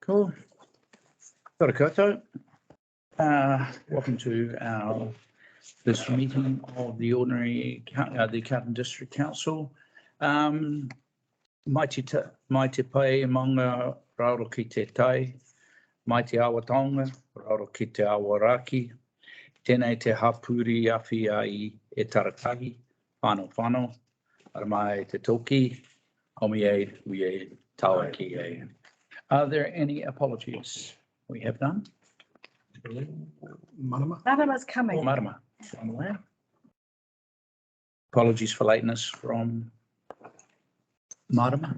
Cool. Karakia. Welcome to our this meeting of the ordinary the Carterton District Council. Mai te pai maunga raro ki te tai, mai te awa tonga raro ki te awa raki, tēnei te hapori awhi ai e Taratahi, Whano, haramai te toki, Haumi e tāiki. Are there any apologies? We have none. Marama's coming. Marama. Apologies for lateness from Marama.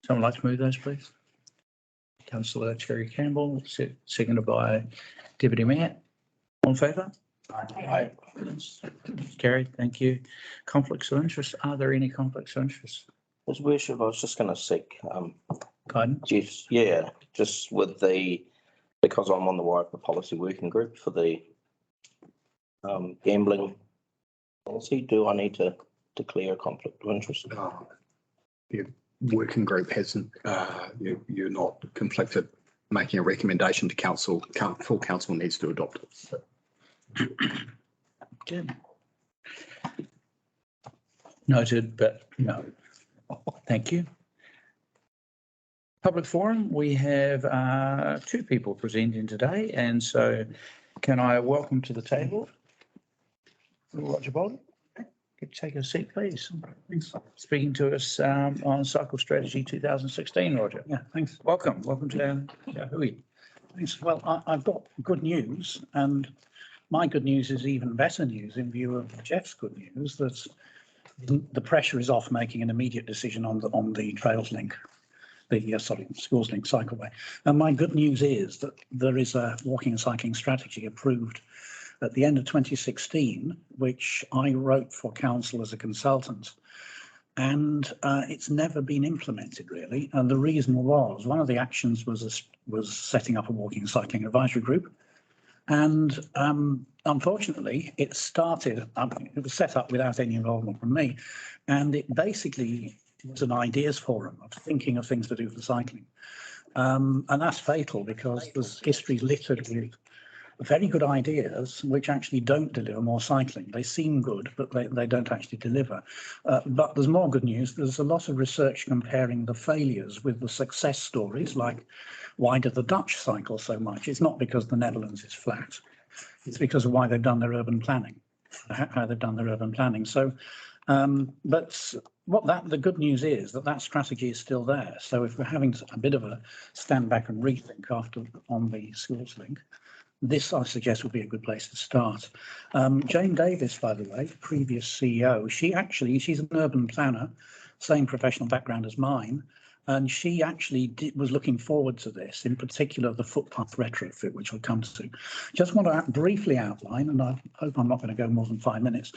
Someone like to move those, please? Councillor Cherry-Campbell, seconded by Deputy Mayor. All in favour? Aye. Carried, thank you. Conflicts of interest. Are there any conflicts of interest? His Worship, I was just going to seek Guidance? just with because I'm on the Wairarapa Policy Working Group for the gambling policy, do I need to declare a conflict of interest? The working group hasn't, you're not conflicted making a recommendation to council. Full council needs to adopt it. So. Good. Noted, but no. Thank you. Public forum, we have two people presenting today, and so can I welcome to the table Roger Bolton? Take a seat, please. Thanks. Speaking to us on Cycle Strategy 2016, Roger. Yeah, thanks. Welcome to our hui. Thanks. Well, I've got good news, and my good news is even better news in view of Jeff's good news, that the pressure is off making an immediate decision on the Trails Link, the Schools Link cycleway. And my good news is that there is a walking and cycling strategy approved at the end of 2016, which I wrote for council as a consultant, and it's never been implemented really. And the reason was one of the actions was setting up a walking and cycling advisory group. And unfortunately, it was set up without any involvement from me. And it basically was an ideas forum of thinking of things to do for cycling. And that's fatal because there's history littered with very good ideas which actually don't deliver more cycling. They seem good, but they don't actually deliver. But there's more good news. There's a lot of research comparing the failures with the success stories, like why do the Dutch cycle so much? It's not because the Netherlands is flat. It's because of why they've done their urban planning, how they've done their urban planning. So, but the good news is that strategy is still there. So if we're having a bit of a stand back and rethink on the schools link, this, I suggest, would be a good place to start. Jane Davis, by the way, previous CEO, she's an urban planner, same professional background as mine, and she actually was looking forward to this, in particular the footpath retrofit, which we'll come to. Just want to briefly outline, and I hope I'm not going to go more than 5 minutes,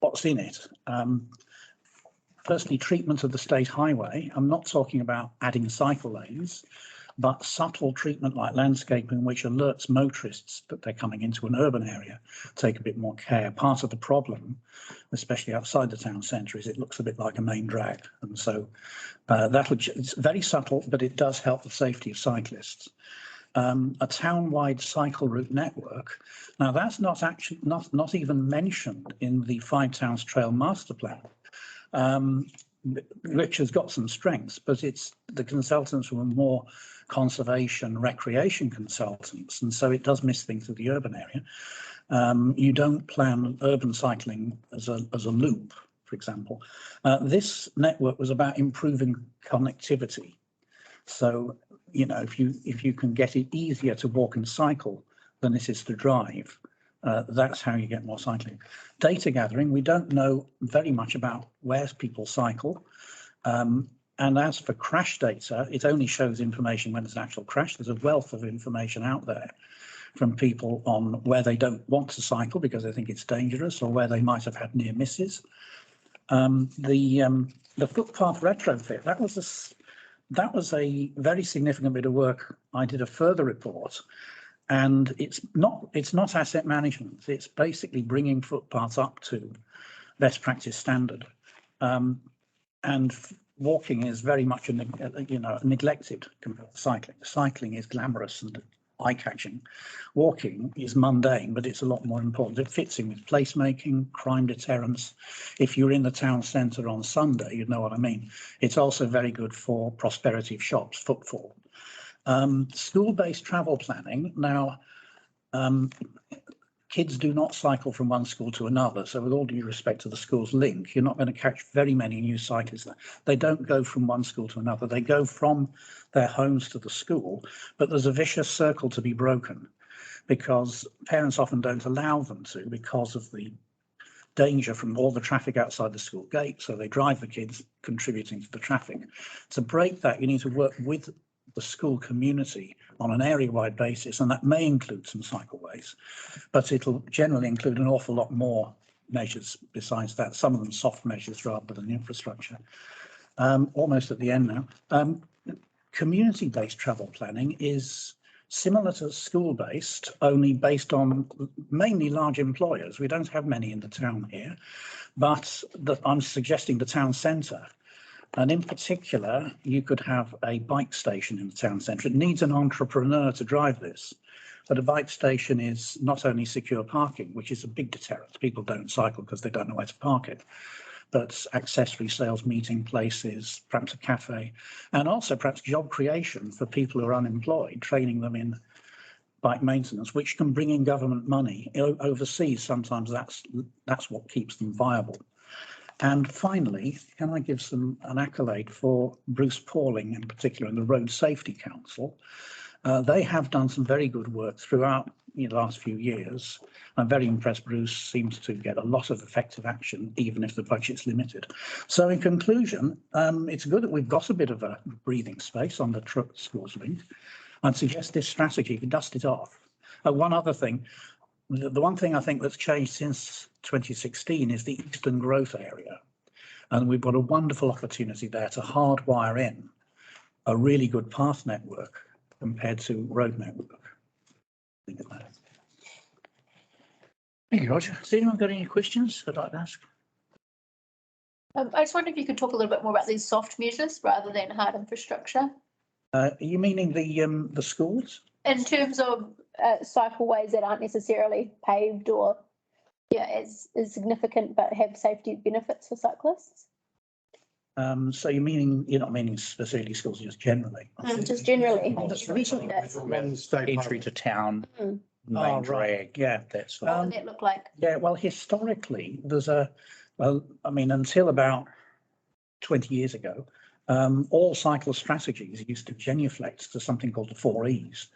what's in it. Firstly, treatment of the state highway. I'm not talking about adding cycle lanes, but subtle treatment like landscaping, which alerts motorists that they're coming into an urban area, take a bit more care. Part of the problem, especially outside the town centre, is it looks a bit like a main drag. And so it's very subtle, but it does help the safety of cyclists. A town-wide cycle route network. Now that's not even mentioned in the Five Towns Trail Master Plan, which has got some strengths, but it's the consultants were more conservation, recreation consultants, and so it does miss things with the urban area. You don't plan urban cycling as a loop, for example. This network was about improving connectivity. So, you know, if you can get it easier to walk and cycle than it is to drive, that's how you get more cycling. Data gathering, we don't know very much about where people cycle. And as for crash data, it only shows information when there's an actual crash. There's a wealth of information out there from people on where they don't want to cycle because they think it's dangerous or where they might have had near misses. The footpath retrofit, that was a very significant bit of work. I did a further report, and it's not asset management. It's basically bringing footpaths up to best practice standard. And walking is very much neglected compared to cycling. Cycling is glamorous and eye-catching. Walking is mundane, but it's a lot more important. It fits in with placemaking, crime deterrence. If you're in the town centre on Sunday, you know what I mean. It's also very good for prosperity of shops, footfall. School-based travel planning. Now, kids do not cycle from one school to another. So with all due respect to the school's link, you're not going to catch very many new cyclists there. They don't go from one school to another. They go from their homes to the school, but there's a vicious circle to be broken because parents often don't allow them to because of the danger from all the traffic outside the school gate. So they drive the kids, contributing to the traffic. To break that, you need to work with the school community on an area-wide basis, and that may include some cycleways, but it'll generally include an awful lot more measures besides that, some of them soft measures rather than infrastructure. Almost at the end now. Community-based travel planning is similar to school-based, only based on mainly large employers. We don't have many in the town here, but I'm suggesting the town centre. And in particular, you could have a bike station in the town centre. It needs an entrepreneur to drive this. But a bike station is not only secure parking, which is a big deterrent. People don't cycle because they don't know where to park it. But accessory sales, meeting places, perhaps a cafe, and also perhaps job creation for people who are unemployed, training them in bike maintenance, which can bring in government money. Overseas, sometimes that's what keeps them viable. And finally, can I give an accolade for Bruce Pauling in particular and the Road Safety Council? They have done some very good work throughout the last few years. I'm very impressed. Bruce seems to get a lot of effective action, even if the budget's limited. So in conclusion, it's good that we've got a bit of a breathing space on the schools link. I'd suggest this strategy, dust it off. One other thing, the one thing I think that's changed since 2016 is the Eastern Growth Area. And we've got a wonderful opportunity there to hardwire in a really good path network compared to road network. Think of that. Thank you, Roger. Has anyone got any questions I'd like to ask? I just wonder if you could talk a little bit more about these soft measures rather than hard infrastructure. Are you meaning the schools? In terms of cycleways that aren't necessarily paved or as significant but have safety benefits for cyclists? So you're not meaning specifically schools, just generally? Just generally. Entry to town, main drag. Yeah, that's What would that look like? Yeah, well, historically, until about 20 years ago, all cycle strategies used to genuflect to something called the 4 E's,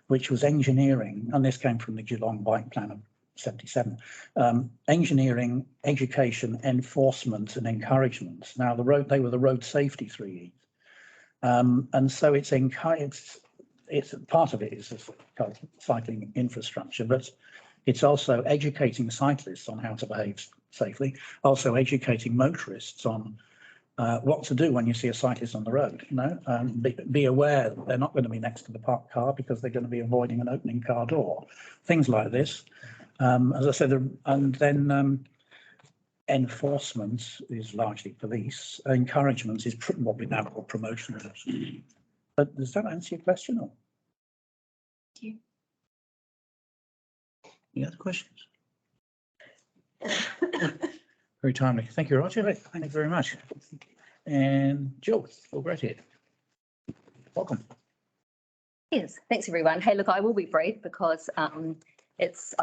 which was engineering, and this came from the Geelong Bike Plan of 77, engineering, education, enforcement and encouragement. Now they were the road safety 3 E's. And so it's part of it is cycling infrastructure, but it's also educating cyclists on how to behave safely, also educating motorists on what to do when you see a cyclist on the road. Be aware that they're not going to be next to the parked car because they're going to be avoiding an opening car door. Things like this. As I said, and then enforcement is largely police. Encouragement is what we now call promotion. But does that answer your question? Or? Thank you. Any other questions? Very timely. Thank you, Roger. Thank you very much. And Jill, all great here. Welcome. Yes, thanks everyone. Hey, look, I will be brief because I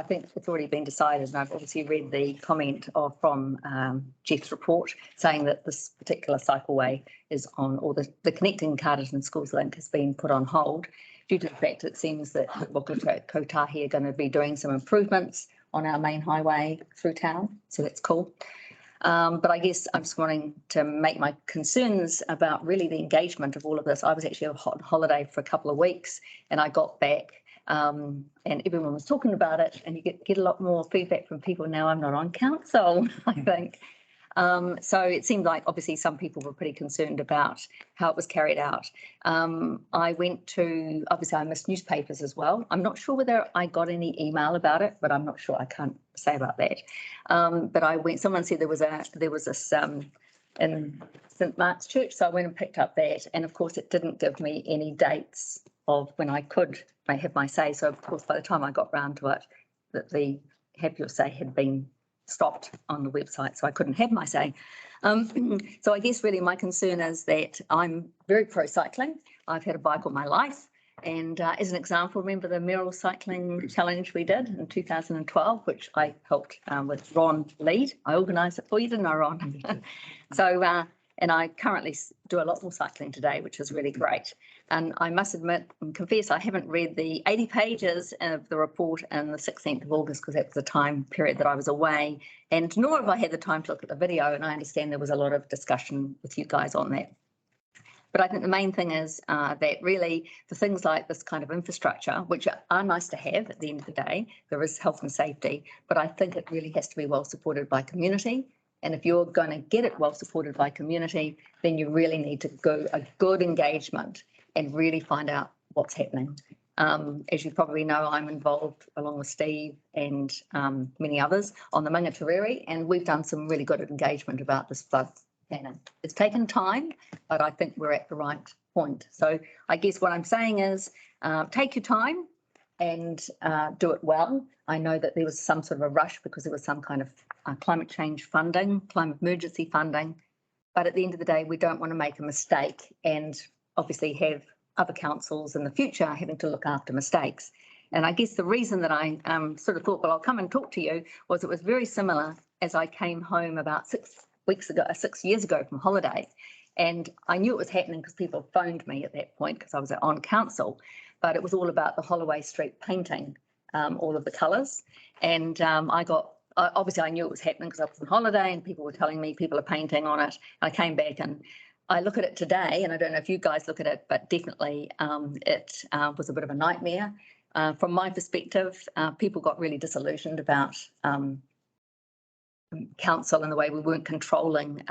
think it's already been decided, and I've obviously read the comment from Jeff's report saying that this particular cycleway is on, or the connecting Carterton Schools link has been put on hold due to the fact it seems that Kotahi are going to be doing some improvements on our main highway through town, so that's cool. But I guess I'm just wanting to make my concerns about really the engagement of all of this. I was actually on holiday for a couple of weeks and I got back and everyone was talking about it, and you get a lot more feedback from people now. I'm not on council, I think. So it seemed like obviously some people were pretty concerned about how it was carried out. I missed newspapers as well. I'm not sure whether I got any email about it, but I'm not sure. I can't say about that. But someone said there was this in St Mark's Church. So I went and picked up that. And of course, it didn't give me any dates of when I could have my say. So of course, by the time I got round to it, that the have your say had been stopped on the website, so I couldn't have my say. So I guess really my concern is that I'm very pro cycling. I've had a bike all my life. And as an example, remember the Merrill Cycling Challenge we did in 2012, which I helped with Ron lead. I organised it for you, didn't I, Ron? So, and I currently do a lot more cycling today, which is really great. And I must admit and confess, I haven't read the 80 pages of the report on the 16th of August, because that was the time period that I was away. And nor have I had the time to look at the video. And I understand there was a lot of discussion with you guys on that. But I think the main thing is that really the things like this kind of infrastructure, which are nice to have at the end of the day, there is health and safety, but I think it really has to be well supported by community. And if you're going to get it well supported by community, then you really need to go a good engagement and really find out what's happening. As you probably know, I'm involved along with Steve and many others on the Mangatariri, and we've done some really good engagement about this flood. It's taken time, but I think we're at the right point. So I guess what I'm saying is take your time and do it well. I know that there was some sort of a rush because there was some kind of climate change funding, climate emergency funding. But at the end of the day, we don't want to make a mistake and obviously have other councils in the future having to look after mistakes. And I guess the reason that I sort of thought, well, I'll come and talk to you was it was very similar as I came home about 6 years ago from holiday. And I knew it was happening because people phoned me at that point because I was on council, but it was all about the Holloway Street painting, all of the colours. And obviously I knew it was happening because I was on holiday and people were telling me people are painting on it. I came back and I look at it today, and I don't know if you guys look at it, but definitely it was a bit of a nightmare. From my perspective, people got really disillusioned about council and the way we weren't controlling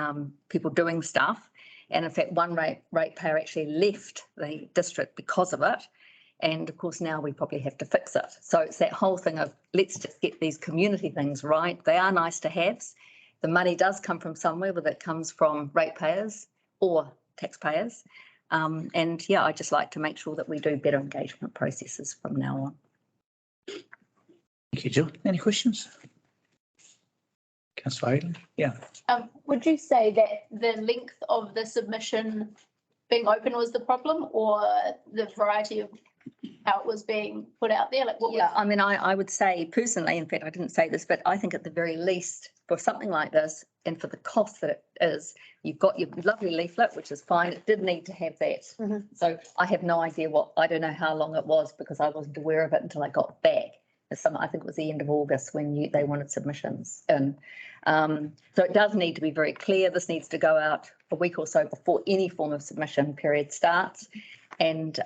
people doing stuff. And in fact, one ratepayer actually left the district because of it. And of course, now we probably have to fix it. So it's that whole thing of let's just get these community things right. They are nice to haves. The money does come from somewhere, whether it comes from ratepayers or taxpayers. And yeah, I just like to make sure that we do better engagement processes from now on. Thank you, Jill. Any questions? Councillor Ayling? Yeah. Would you say that the length of the submission being open was the problem, or the variety of how it was being put out there? Like, what Yeah, I mean, I would say personally, in fact, I didn't say this, but I think at the very least for something like this and for the cost that it is, you've got your lovely leaflet, which is fine. It did need to have that. Mhm. So I have no idea I don't know how long it was because I wasn't aware of it until I got back. I think it was the end of August when they wanted submissions in. So it does need to be very clear. This needs to go out a week or so before any form of submission period starts. And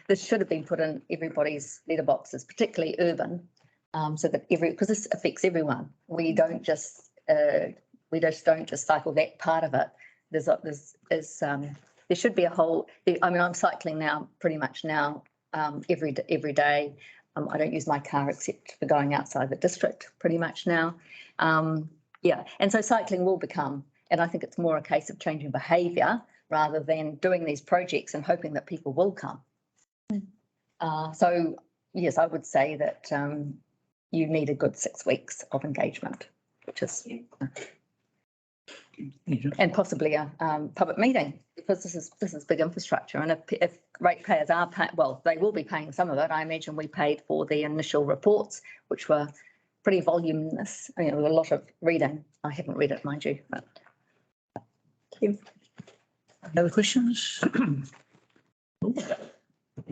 this should have been put in everybody's letterboxes, particularly urban, so that because this affects everyone. We don't just cycle that part of it. There should be a whole. I mean, I'm cycling now pretty much now every day. I don't use my car except for going outside the district pretty much now. Yeah, and so cycling will become, and I think it's more a case of changing behaviour rather than doing these projects and hoping that people will come. So yes, I would say that you need a good 6 weeks of engagement, which is and possibly a public meeting, because this is big infrastructure. And if ratepayers are they will be paying some of it. I imagine we paid for the initial reports, which were pretty voluminous. A lot of reading. I haven't read it, mind you. But thank you. Other questions? Thank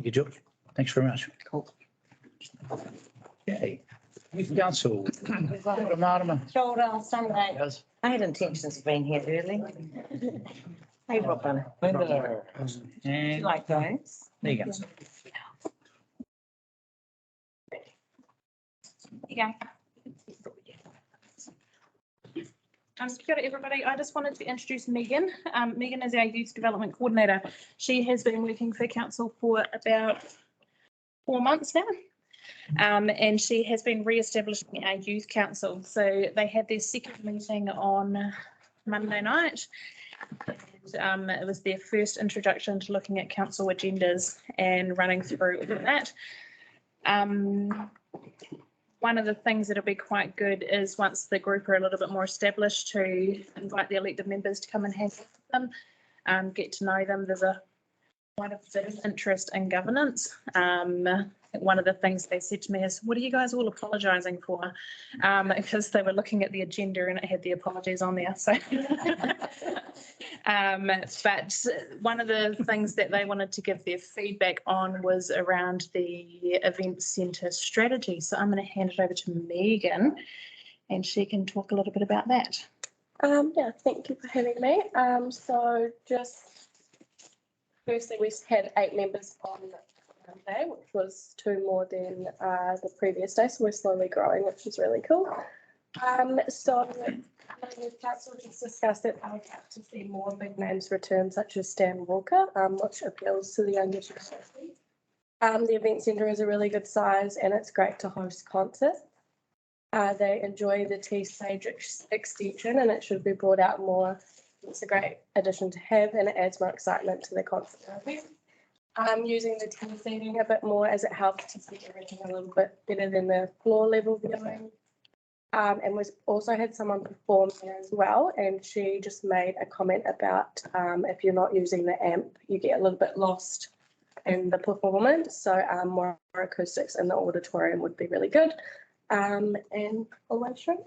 you, George. Thanks very much. Cool. Okay. Youth Council. Marama. Kia ora, Sunday. Yes. I had intentions of being here early. Hey, Robin. Do And you like those? there you go. There you go. Kia ora, everybody. I just wanted to introduce Megan. Megan is our Youth Development Coordinator. She has been working for Council for about 4 months now. And she has been re-establishing our Youth Council. So they had their second meeting on Monday night. And, it was their first introduction to looking at council agendas and running through all of that. One of the things that'll be quite good is once the group are a little bit more established, to invite the elected members to come and hang out with them, get to know them. There's quite a bit of interest in governance. One of the things they said to me is, what are you guys all apologising for? Because they were looking at the agenda and it had the apologies on there. So, but one of the things that they wanted to give their feedback on was around the event centre strategy. So I'm going to hand it over to Megan and she can talk a little bit about that. Yeah, thank you for having me. So just firstly, we had 8 members on Monday, which was 2 more than the previous day. So we're slowly growing, which is really cool. So the council just discussed that I would like to see more big names return, such as Stan Walker, which appeals to the younger generation. The event centre is a really good size and it's great to host concerts. They enjoy the tea stage extension and it should be brought out more. It's a great addition to have and it adds more excitement to the concert. Using the tea seating a bit more as it helps to see everything a little bit better than the floor level viewing. And we also had someone perform there as well, and she just made a comment about if you're not using the amp, you get a little bit lost in the performance. So more acoustics in the auditorium would be really good. And always true.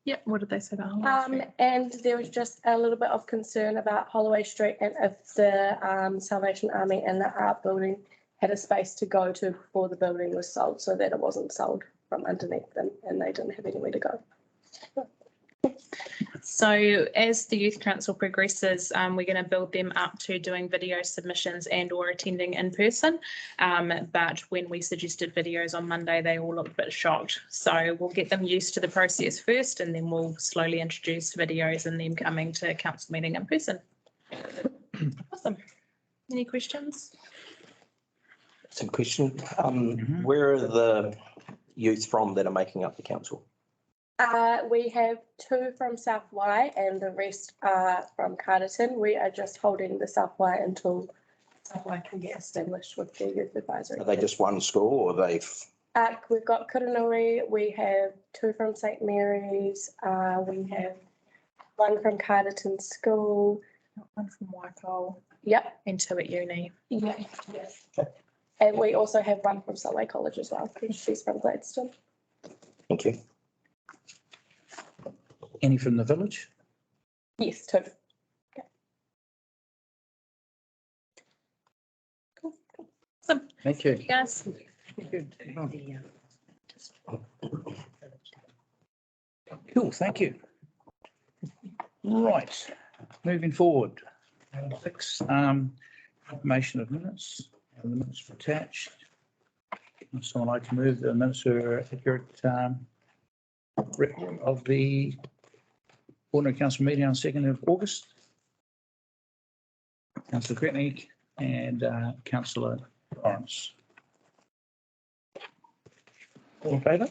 Yep, what did they say about Holloway Street? And there was just a little bit of concern about Holloway Street and if the Salvation Army and the art building had a space to go to before the building was sold, so that it wasn't sold from underneath them and they didn't have anywhere to go. So as the Youth Council progresses, we're going to build them up to doing video submissions and or attending in person. But when we suggested videos on Monday, they all looked a bit shocked. So we'll get them used to the process first and then we'll slowly introduce videos and them coming to council meeting in person. Awesome. Any questions? Some question. Where are the youth from that are making up the council? We have 2 from South Wai and the rest are from Carterton. We are just holding the South Wai until South Wai can get established with the youth advisory. Are they just one school or they've? We've got Hurunui, we have 2 from St Mary's, we have 1 from Carterton School. 1 from Waikol. Yep. And 2 at uni. Yeah. Yes. And we also have 1 from Solway College as well. She's from Gladstone. Thank you. Any from the village? Yes, 2. Okay. Cool. Awesome. Thank you. Yes. Cool, thank you. Right, moving forward. 6, information of minutes. The minutes are attached. Would someone like to move the minutes are accurate record of the ordinary council meeting on 2nd of August? Councillor Cretney and Councillor Laurence. All in favour?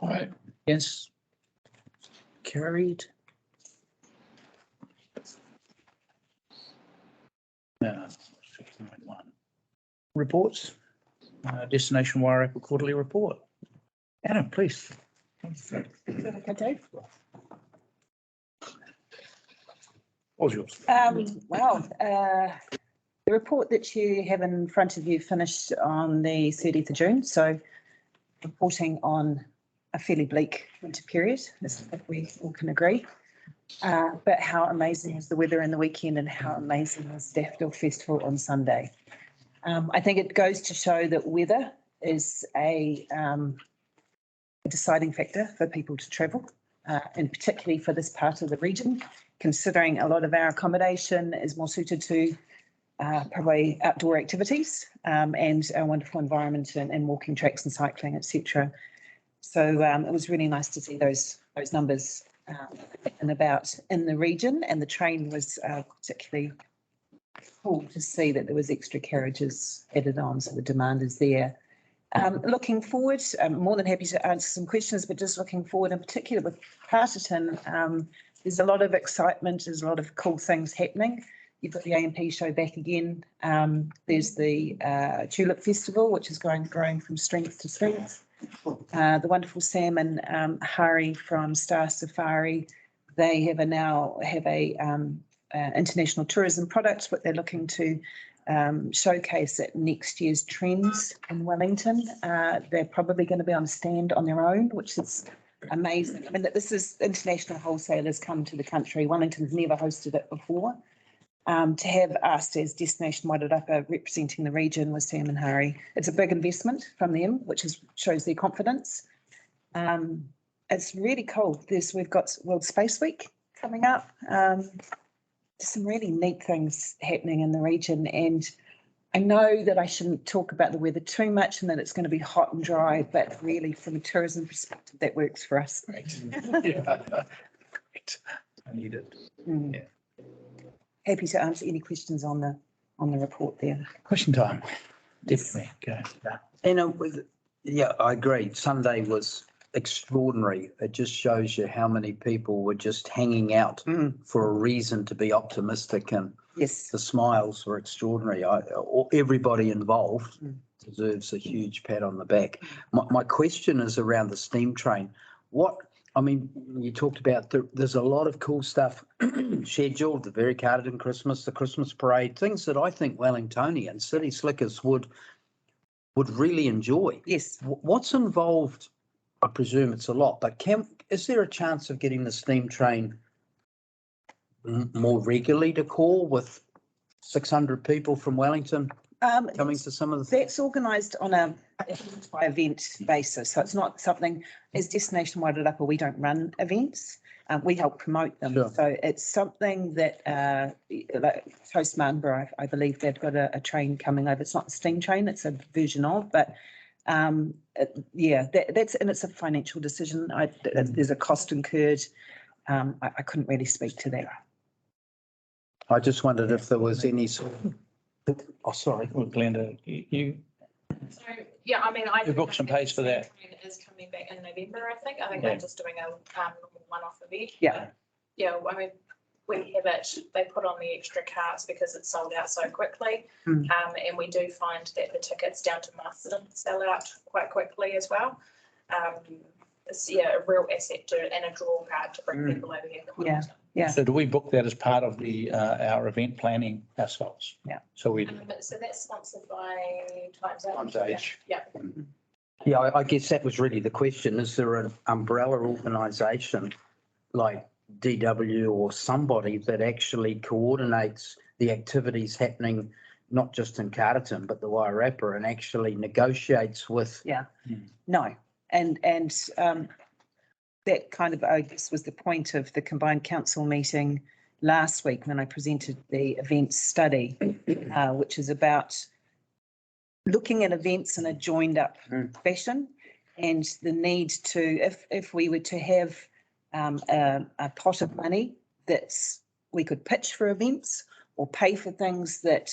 All right. Yes. Carried. No, 6.1. Reports. Destination Wairarapa quarterly report. Adam, please. Okay. All's yours. Wow. The report that you have in front of you finished on the 30th of June. So reporting on a fairly bleak winter period, as we all can agree. But how amazing was the weather in the weekend and how amazing was Daffodil Festival on Sunday. I think it goes to show that weather is a deciding factor for people to travel, and particularly for this part of the region, considering a lot of our accommodation is more suited to probably outdoor activities and our wonderful environment and walking tracks and cycling, etc. So it was really nice to see those numbers and about in the region, and the train was particularly cool to see that there was extra carriages added on, so the demand is there. Looking forward, I'm more than happy to answer some questions, but just looking forward in particular with Carterton, there's a lot of excitement, there's a lot of cool things happening. You've got the AMP show back again. There's the Tulip Festival, which is growing from strength to strength. The wonderful Sam and Hari from Star Safari, they have a international tourism product, but they're looking to showcase at next year's trends in Wellington. They're probably going to be on a stand on their own, which is amazing. I mean, this is international wholesalers come to the country. Wellington's never hosted it before. To have us as Destination Wairarapa representing the region with Sam and Hari, it's a big investment from them, which shows their confidence. It's really cool. We've got World Space Week coming up. Some really neat things happening in the region, and I know that I shouldn't talk about the weather too much and that it's going to be hot and dry, but really from a tourism perspective, that works for us. Yeah. Great. I need it. Yeah. Happy to answer any questions on the report there. Question time. Definitely. Go. Yeah, I agree. Sunday was extraordinary. It just shows you how many people were just hanging out for a reason to be optimistic, and Yes. the smiles were extraordinary. Everybody involved deserves a huge pat on the back. My question is around the steam train. You talked about there's a lot of cool stuff scheduled, the very Carterton Christmas, the Christmas parade, things that I think Wellingtonians, city slickers would really enjoy. Yes. What's involved? I presume it's a lot, but is there a chance of getting the steam train more regularly to call with 600 people from Wellington coming to some of the? That's organised on a by event basis, so it's not something, as Destination Wairarapa, we don't run events. We help promote them. Sure. So it's something that like Toast Martinborough, I believe they've got a train coming over. It's not the steam train, it's a version of, but it's a financial decision. There's a cost incurred. I couldn't really speak to that. I just wondered if there was any sort of, oh, sorry. Well, Glenda, you So, yeah, I mean, I. You booked some pays for that. Is coming back in November, I think. I think Yeah. they're just doing a normal one-off event. Yeah. Yeah, I mean, we have it, they put on the extra carts because it's sold out so quickly. Mm. And we do find that the tickets down to Masterton sell out quite quickly as well. It's a real asset and a draw card to bring people over here. to Yeah. Wellington. Yeah. So do we book that as part of the our event planning ourselves? Yeah. So we So that's sponsored by Times Age. Yeah. Yeah, I guess that was really the question. Is there an umbrella organisation like DW or somebody that actually coordinates the activities happening, not just in Carterton, but the Wairarapa, and actually negotiates with? No. And that kind of, I guess, was the point of the combined council meeting last week when I presented the events study, which is about looking at events in a joined up fashion, and the need to, if we were to have a pot of money that we could pitch for events or pay for things that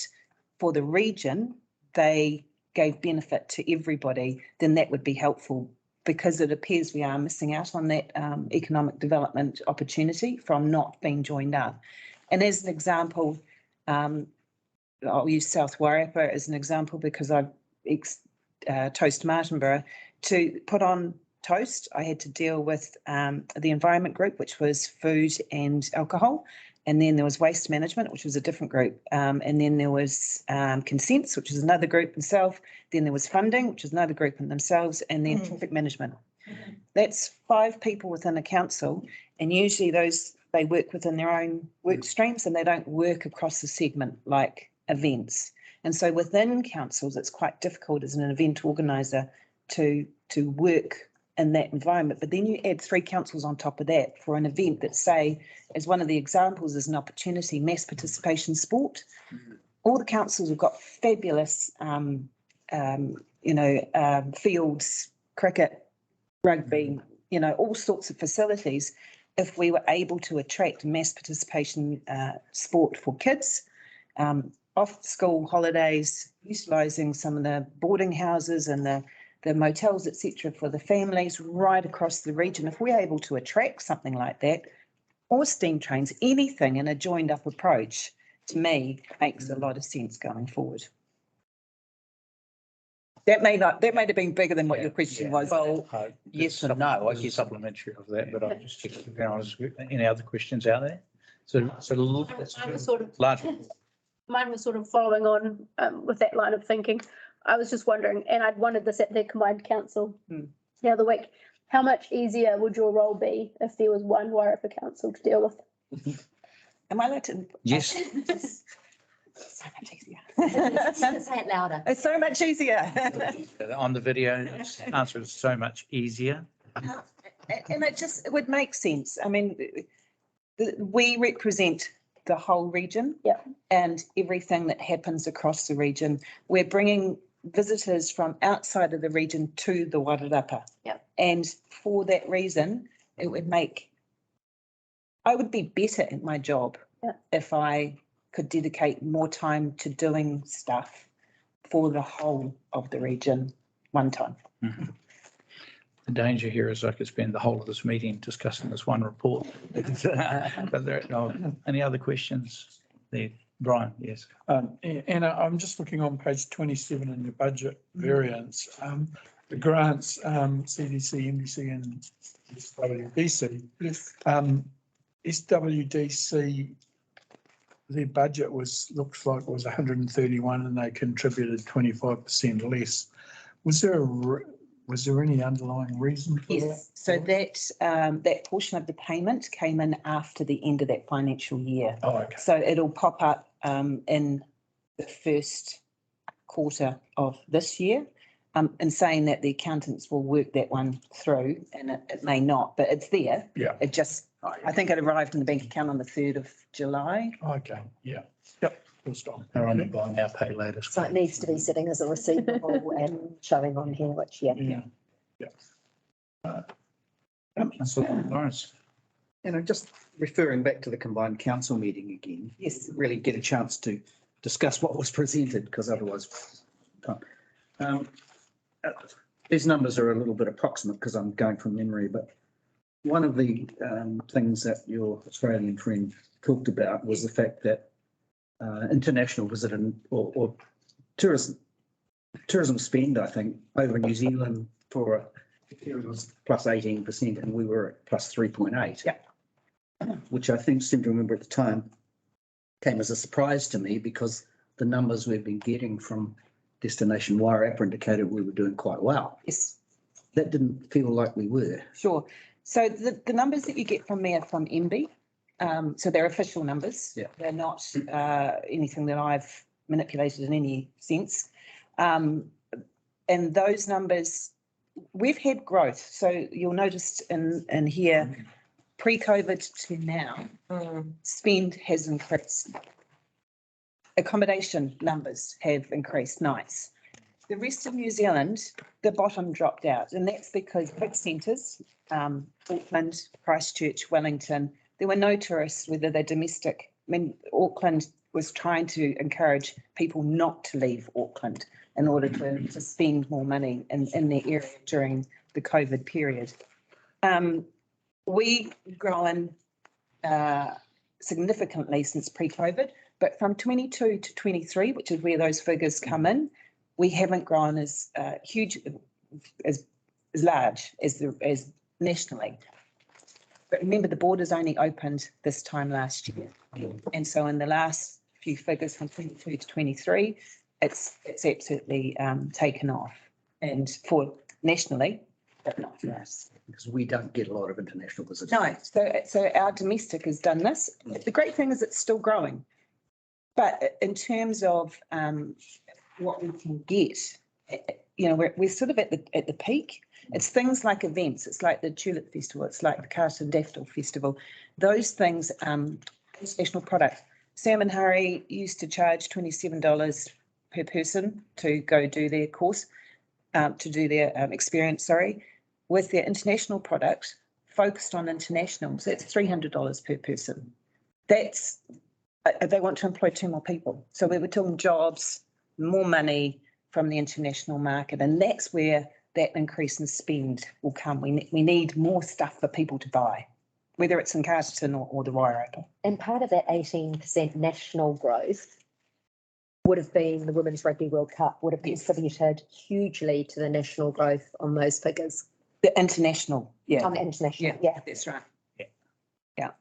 for the region they gave benefit to everybody, then that would be helpful, because it appears we are missing out on that economic development opportunity from not being joined up. And as an example, I'll use South Wairarapa as an example because I've Toast Martinborough. To put on Toast, I had to deal with the environment group, which was food and alcohol. And then there was waste management, which was a different group. And then there was consents, which is another group themselves. Then there was funding, which is another group in themselves. And then traffic management. That's 5 people within a council. And usually they work within their own work streams and they don't work across the segment like events. And so within councils, it's quite difficult as an event organiser to work in that environment. But then you add 3 councils on top of that for an event that, say, as one of the examples, is an opportunity, mass participation sport. All the councils have got fabulous, fields, cricket, rugby, all sorts of facilities. If we were able to attract mass participation sport for kids, off school holidays, utilising some of the boarding houses and the the motels, etc., for the families right across the region. If we're able to attract something like that, or steam trains, anything in a joined up approach, to me, makes a lot of sense going forward. That may have been bigger than what your question was. Well, yes and no, I guess. Supplementary of that, but I'll just check if there are any other questions out there. So Mine was sort of large. mine was sort of following on with that line of thinking. I was just wondering, and I'd wanted this at the combined council the other week, how much easier would your role be if there was one Wairarapa council to deal with? Am I allowed to? Yes. So much easier. Say it louder. It's so much easier. On the video, the answer is so much easier. And it would make sense. I mean, we represent the whole region. Yeah. And everything that happens across the region. We're bringing visitors from outside of the region to the Wairarapa. Yeah. And for that reason, it would I would be better at my job if I could dedicate more time to doing stuff for the whole of the region one time. Mm-hmm. The danger here is I could spend the whole of this meeting discussing this one report. But there are no, any other questions there? Brian, yes. And I'm just looking on page 27 in your budget variance. The grants, CDC, NBC and SWDC. Yes. SWDC, their budget looks like it was 131 and they contributed 25% less. Was there any underlying reason for that? Yes, so that portion of the payment came in after the end of that financial year. Oh, okay. So it'll pop up in the first quarter of this year. And saying that the accountants will work that one through, and it may not, but it's there. Yeah. It just, I think it arrived in the bank account on the 3rd of July. Okay, yeah. Yep. Full stop. They're only buy now, pay later. So it needs to be sitting as a receivable and showing on here, which, yeah. So, Laurence. Just referring back to the combined council meeting again. Yes. Really get a chance to discuss what was presented, because otherwise. These numbers are a little bit approximate because I'm going from memory, but one of the things that your Australian friend talked about was the fact that international visitor or tourism spend, I think, over New Zealand for a period was plus 18% and we were at plus 3.8. Yeah. Which I think, seem to remember at the time, came as a surprise to me because the numbers we've been getting from Destination Wairarapa indicated we were doing quite well. Yes. That didn't feel like we were. Sure. So the numbers that you get from me are from MB. So they're official numbers. Yeah. They're not anything that I've manipulated in any sense. And those numbers, we've had growth. So you'll notice in here, pre-COVID to now, spend has increased. Accommodation numbers have increased, nice. The rest of New Zealand, the bottom dropped out, and that's because big centres, Auckland, Christchurch, Wellington, there were no tourists, whether they're domestic. I mean, Auckland was trying to encourage people not to leave Auckland in order to spend more money in their area during the COVID period. We've grown significantly since pre-COVID, but from 22 to 23, which is where those figures come in, we haven't grown as huge, as large as nationally. But remember, the borders only opened this time last year. And so in the last few figures from 22 to 23, it's absolutely taken off. And for nationally, but not for us. Because we don't get a lot of international visitors. No, so our domestic has done this. The great thing is it's still growing. But in terms of what we can get, you know, we're sort of at the peak. It's things like events. It's like the Tulip Festival. It's like the Carterton Daffodil Festival. Those things, international product. Sam and Harry used to charge $27 per person to go do their course, to do their experience, sorry. With their international product focused on international. So that's $300 per person. That's, they want to employ 2 more people. So we were talking jobs, more money from the international market. And that's where that increase in spend will come. We need more stuff for people to buy, whether it's in Carterton or the Wairarapa. And part of that 18% national growth would have been the Women's Rugby World Cup, would have contributed hugely to the national growth on those figures. The international, On the international, yeah. That's right. Yeah. Yeah.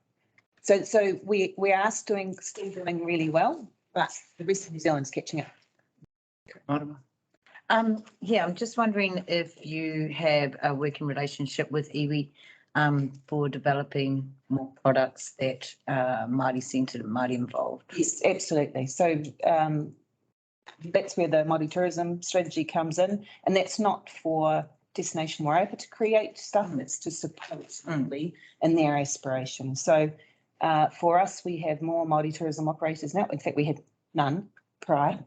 So we are still doing really well, but the rest of New Zealand's catching up. Marama? Yeah, I'm just wondering if you have a working relationship with iwi for developing more products that are Māori centred and Māori involved. Yes, absolutely. So that's where the Māori tourism strategy comes in, and that's not for Destination Wairarapa to create stuff, it's to support iwi in their aspirations. So for us, we have more Māori tourism operators now. In fact, we had none prior.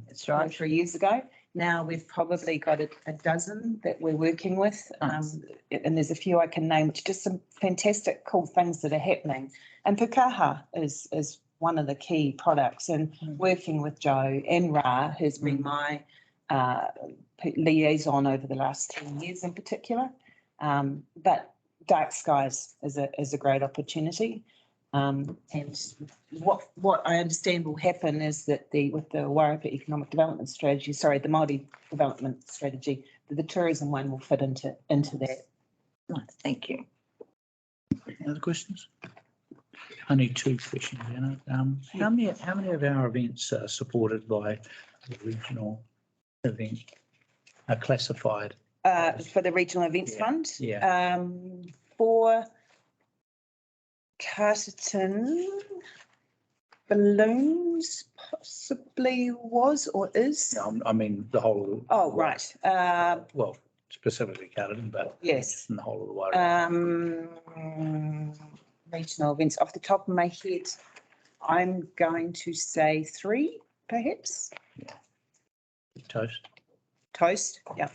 That's right. 3 years ago. Now we've probably got a dozen that we're working with. Nice. And there's a few I can name, which are just some fantastic, cool things that are happening. And pukaha is one of the key products, and working with Joe and Ra, who's been my liaison over the last 10 years in particular. But dark skies is a great opportunity. And what I understand will happen is that with the Wairarapa Economic Development Strategy, the Māori Development Strategy, the tourism one will fit into that. Nice, thank you. Any other questions? Only two questions, Anna. How many of our events are supported by the regional event, are classified? For the Regional Events Fund? Yeah. For Carterton, balloons possibly was or is. No, I mean, the whole of the. Oh, right. Well, specifically Carterton, but. Yes. In the whole of the Wairarapa. Regional events, off the top of my head, I'm going to say 3, perhaps. Toast. Toast, yeah.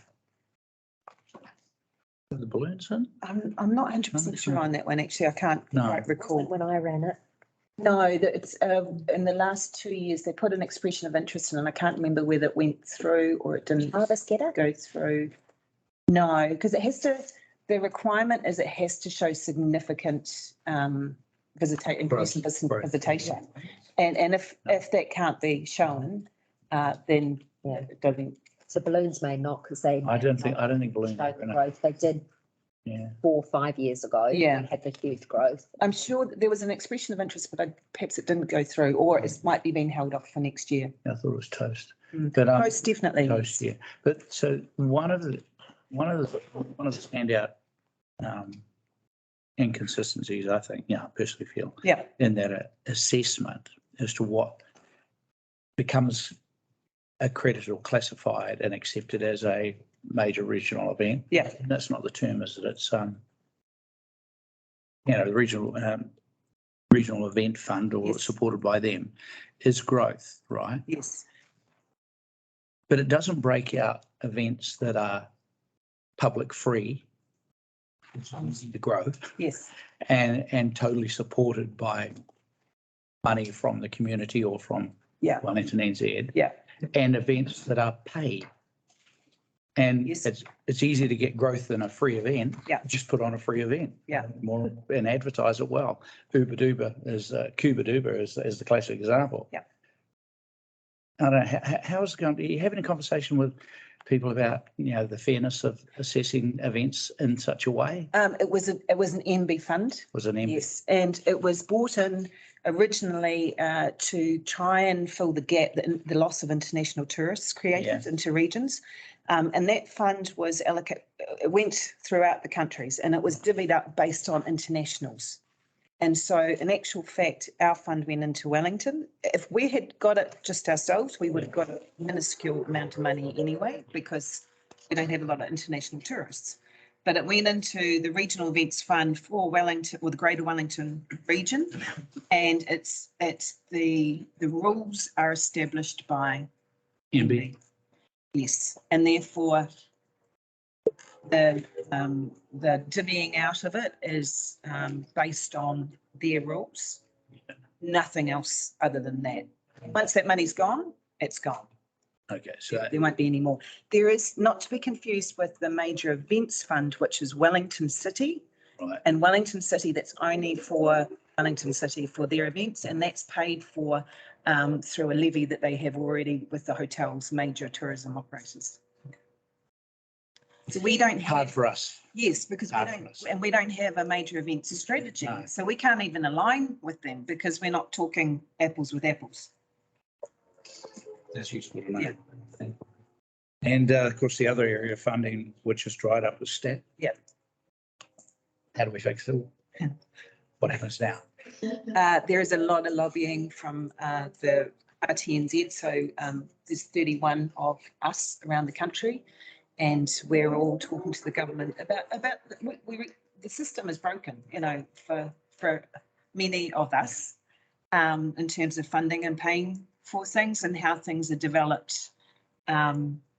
The balloons in? I'm not 100% sure on that one, actually. I can't quite recall. When I ran it. No, it's in the last 2 years, they put an expression of interest in, and I can't remember whether it went through or it didn't go through. No, because it has to, the requirement is it has to show significant increase in visitation. And if that can't be shown, then it doesn't. So balloons may not, because they. I don't think balloons. Showed the growth. They did 4 or 5 years ago. Yeah. They had the huge growth. I'm sure that there was an expression of interest, but perhaps it didn't go through, or it might be being held off for next year. I thought it was toast. But toast definitely. Toast, yeah. But so one of the standout inconsistencies, I think, I personally feel, in that assessment as to what becomes accredited or classified and accepted as a major regional event. Yeah. And that's not the term, is it? It's the regional event fund, or supported by them, is growth, right? Yes. But it doesn't break out events that are public free. It's easy to grow. Yes. And totally supported by money from the community or from Wellington NZ. Yeah. And events that are paid. And it's easier to get growth than a free event. Yeah. Just put on a free event. Yeah. More and advertise it well. Cuba Duba is the classic example. Yeah. I don't know, how is it going? Are you having a conversation with people about, the fairness of assessing events in such a way? It was an MB fund. Was it an MB? Yes, and it was brought in originally to try and fill the gap that the loss of international tourists created into regions. And that fund was allocated, it went throughout the countries, and it was divvied up based on internationals. And so in actual fact, our fund went into Wellington. If we had got it just ourselves, we would have got a minuscule amount of money anyway, because we don't have a lot of international tourists. But it went into the Regional Events Fund for Wellington, or the Greater Wellington region. And it's the rules are established by MB. Yes, and therefore the divvying out of it is based on their rules. Nothing else other than that. Once that money's gone, it's gone. Okay, so There won't be any more. There is, not to be confused with the major events fund, which is Wellington City. right, And Wellington City, that's only for Wellington City for their events, and that's paid for through a levy that they have already with the hotel's major tourism operators. So we don't hard have, for us. yes, because we Hard for don't, us. and we don't have a major events strategy. No. So we can't even align with them because we're not talking apples with apples. That's useful to know. And of course, the other area of funding which is dried up is STEP. Yep. How do we fix it? What happens now? There is a lot of lobbying from the RTNZ, so there's 31 of us around the country, and we're all talking to the government about the system is broken, you know, for many of us in terms of funding and paying for things and how things are developed.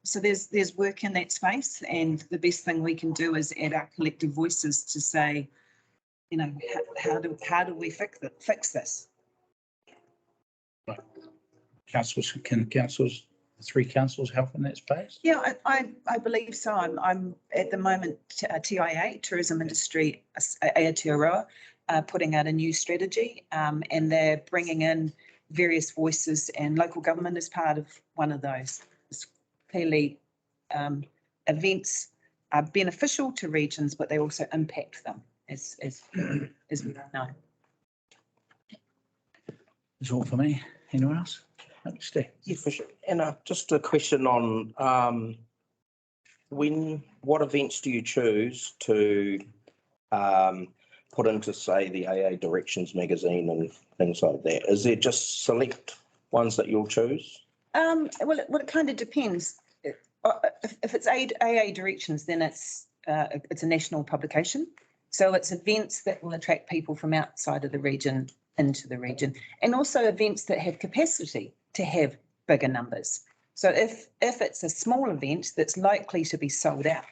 So there's work in that space, and the best thing we can do is add our collective voices to say, you know, how do we fix this? Right. Councillors, can councillors, the three councils help in that space? Yeah, I believe so. I'm at the moment TIA, Tourism Industry Aotearoa, putting out a new strategy, and they're bringing in various voices, and local government is part of one of those. It's clearly events are beneficial to regions, but they also impact them, as we know. That's all for me. Anyone else? Steve. Yes, and just a question on what events do you choose to put into, say, the AA Directions magazine and things like that? Is there just select ones that you'll choose? Well, it kind of depends. If it's AA Directions, then it's a national publication. So it's events that will attract people from outside of the region into the region, and also events that have capacity to have bigger numbers. So if it's a small event that's likely to be sold out,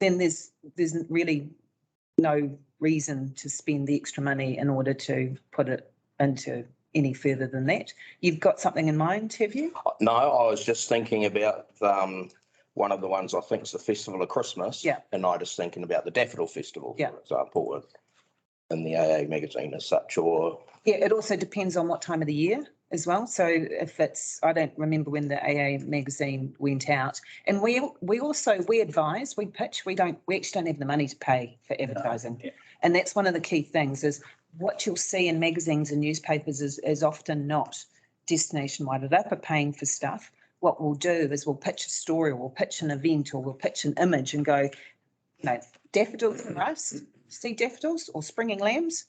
then there's really no reason to spend the extra money in order to put it into any further than that. You've got something in mind, have you? No, I was just thinking about one of the ones, I think it's the Festival of Christmas. Yeah. And I just thinking about the Daffodil Festival, Yeah. for example, in the AA magazine as such, or... Yeah, it also depends on what time of the year as well. So if it's, I don't remember when the AA magazine went out, and we advise, we pitch, we actually don't have the money to pay for advertising. Yeah. And that's one of the key things, is what you'll see in magazines and newspapers is often not destination Wairarapa paying for stuff. What we'll do is we'll pitch a story, or we'll pitch an event, or we'll pitch an image and go, you know, daffodils for us, see daffodils or springing lambs,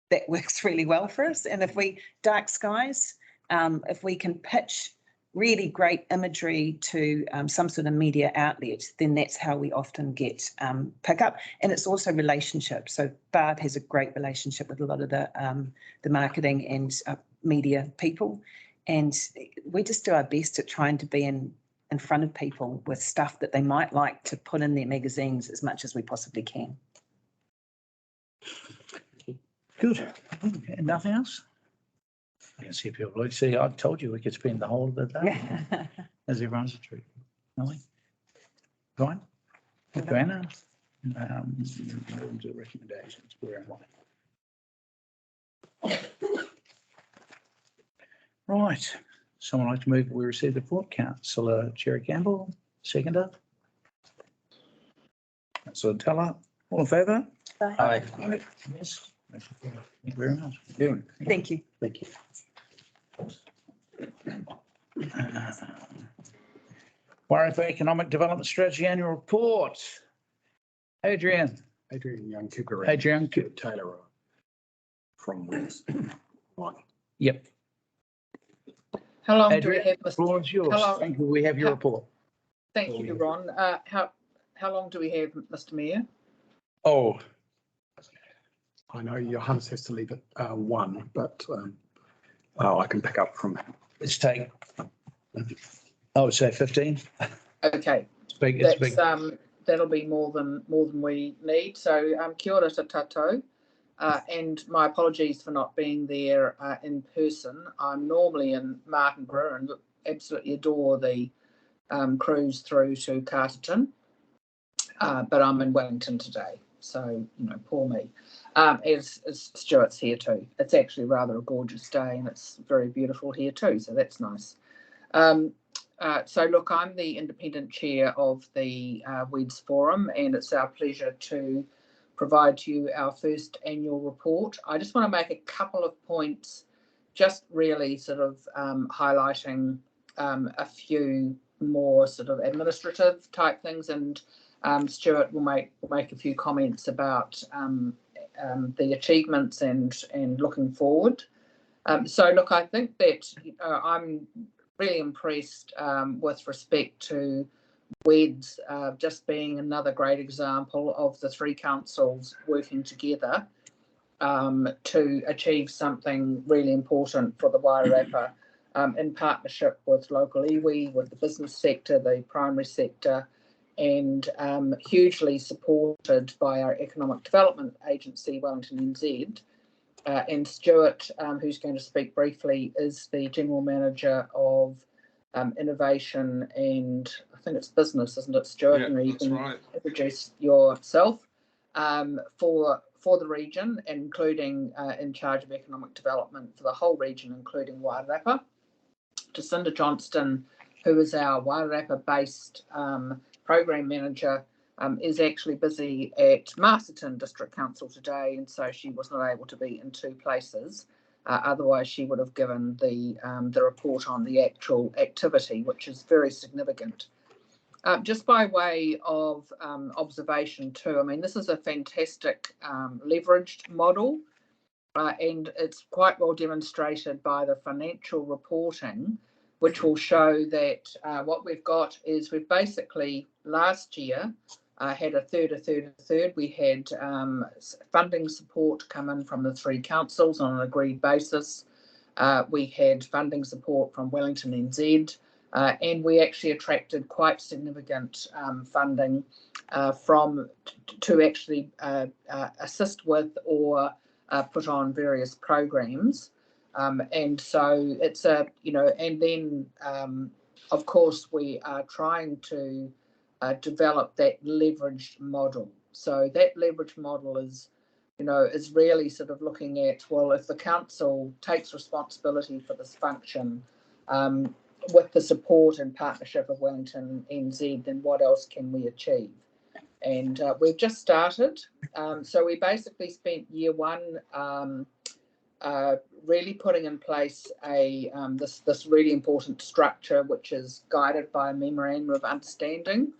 that works really well for us. And if we, dark skies, if we can pitch really great imagery to some sort of media outlet, then that's how we often get pick up. And it's also relationships. So Barb has a great relationship with a lot of the marketing and media people. And we just do our best at trying to be in front of people with stuff that they might like to put in their magazines as much as we possibly can. Good. Okay, nothing else? I can see people like, see, I told you we could spend the whole of the day as everyone's a treat. Nothing? Fine. Joanna? The recommendations, where am I? Right. Someone like to move, we received the report. Councillor Cherry-Campbell, seconder. Councillor Teller, all in favour? Aye. Yes. Thank you very much. Thank you. Thank you. Wairarapa Economic Development Strategy Annual Report. Adrian. Adrian Young, Kipper. Adrian. Taylor from Wales. Right. Yep. How long do we Adrian, have, the floor is yours. how long- Thank you. We have your report. Thank you, Ron. How long do we have, Mr. Mayor? Oh, I know Johannes has to leave at 1, but I can pick up from. let's take, I would say 15. Okay, It's big, it's big. that'll be more than we need. So kia ora te tatou, and my apologies for not being there in person. I'm normally in Martinborough, and absolutely adore the cruise through to Carterton, but I'm in Wellington today, so poor me. As Stuart's here too. It's actually rather a gorgeous day, and it's very beautiful here too, so that's nice. So look, I'm the independent chair of the WEDS Forum, and it's our pleasure to provide to you our first annual report. I just want to make a couple of points, just really sort of highlighting a few more sort of administrative type things, and Stuart will make a few comments about the achievements and looking forward. So look, I think that I'm really impressed with respect to WEDS just being another great example of the three councils working together to achieve something really important for the Wairarapa in partnership with local iwi, with the business sector, the primary sector, and hugely supported by our economic development agency, Wellington NZ. And Stuart, who's going to speak briefly, is the General Manager of Innovation and I think it's business, isn't it, Stuart? Yeah, you that's can right. introduce yourself for the region, including in charge of economic development for the whole region, including Wairarapa. Jacinda Johnston, who is our Wairarapa-based program manager, is actually busy at Masterton District Council today, and so she was not able to be in two places. Otherwise, she would have given the report on the actual activity, which is very significant. Just by way of observation too, I mean, this is a fantastic leveraged model, and it's quite well demonstrated by the financial reporting, which will show that what we've got is we've basically last year had a third. We had funding support come in from the three councils on an agreed basis. We had funding support from Wellington NZ, and we actually attracted quite significant funding to actually assist with or put on various programs. And so it's and then of course we are trying to develop that leveraged model. So that leveraged model is really sort of looking at, well, if the council takes responsibility for this function with the support and partnership of Wellington NZ, then what else can we achieve? And we've just started. So we basically spent year one really putting in place this really important structure, which is guided by a memorandum of understanding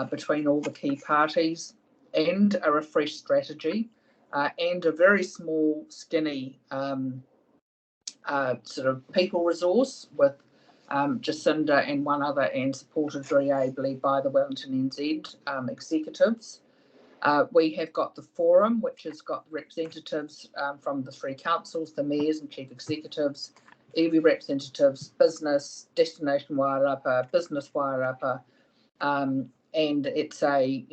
between all the key parties, and a refreshed strategy, and a very small, skinny sort of people resource with Jacinda and one other, and supported very ably by the Wellington NZ executives. We have got the forum, which has got representatives from the three councils, the mayors and chief executives, iwi representatives, business, Destination Wairarapa, Business Wairarapa, and it's a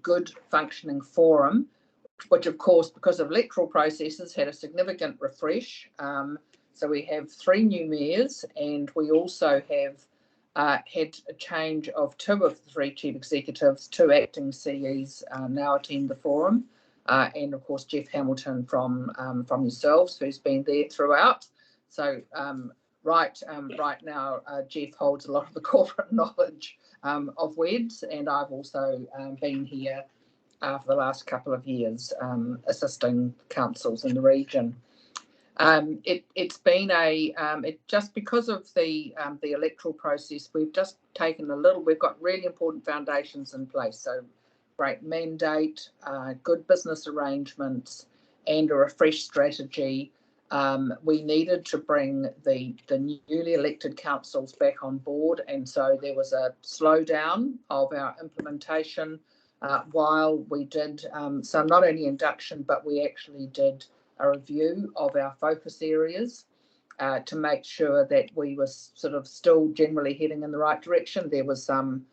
good functioning forum, which of course, because of electoral processes, had a significant refresh. So we have 3 new mayors, and we also have had a change of 2 of the 3 chief executives. 2 acting CEs now attend the forum, and of course Jeff Hamilton from yourselves, who's been there throughout. So right now Jeff holds a lot of the corporate knowledge of WEDS, and I've also been here for the last couple of years assisting councils in the region. It's been just because of the electoral process, we've just taken we've got really important foundations in place. So great mandate, good business arrangements, and a refreshed strategy. We needed to bring the newly elected councils back on board, and so there was a slowdown of our implementation while we did so not only induction, but we actually did a review of our focus areas to make sure that we were sort of still generally heading in the right direction. There was some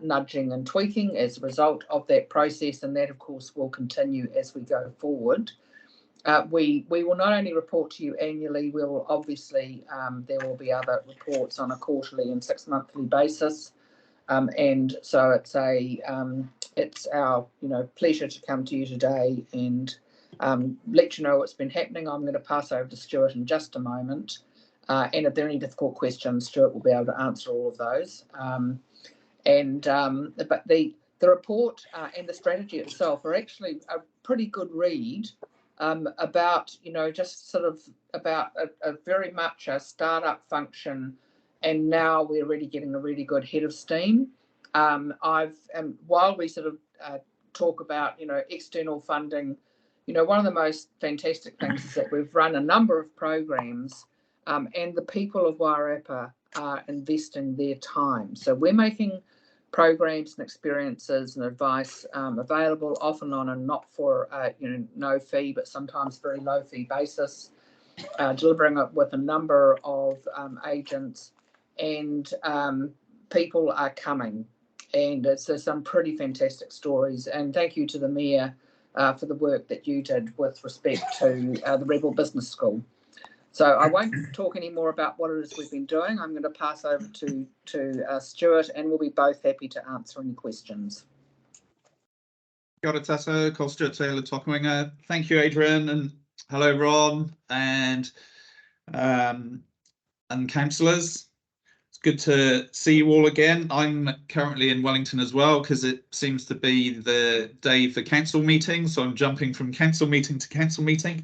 nudging and tweaking as a result of that process, and that of course will continue as we go forward. we will not only report to you annually, we will obviously, there will be other reports on a quarterly and 6 monthly basis. And so it's our pleasure to come to you today and let you know what's been happening. I'm going to pass over to Stuart in just a moment, and if there are any difficult questions, Stuart will be able to answer all of those. But the report and the strategy itself are actually a pretty good read about just sort of about a very much a startup function. And now we're really getting a really good head of steam. While we sort of talk about, external funding, one of the most fantastic things is that we've run a number of programs and the people of Wairarapa are investing their time. So we're making programs and experiences and advice available often on a not for, no fee, but sometimes very low fee basis, delivering it with a number of agents. And people are coming, and it's some pretty fantastic stories. And thank you to the Mayor for the work that you did with respect to the Rebel Business School. So I won't talk any more about what it is we've been doing. I'm going to pass over to Stuart, and we'll be both happy to answer any questions. Kia ora tātou, ko Stuart Taylor Tokawenga. Thank you, Adrian, and hello, Ron, and councillors. It's good to see you all again. I'm currently in Wellington as well because it seems to be the day for council meetings, so I'm jumping from council meeting to council meeting.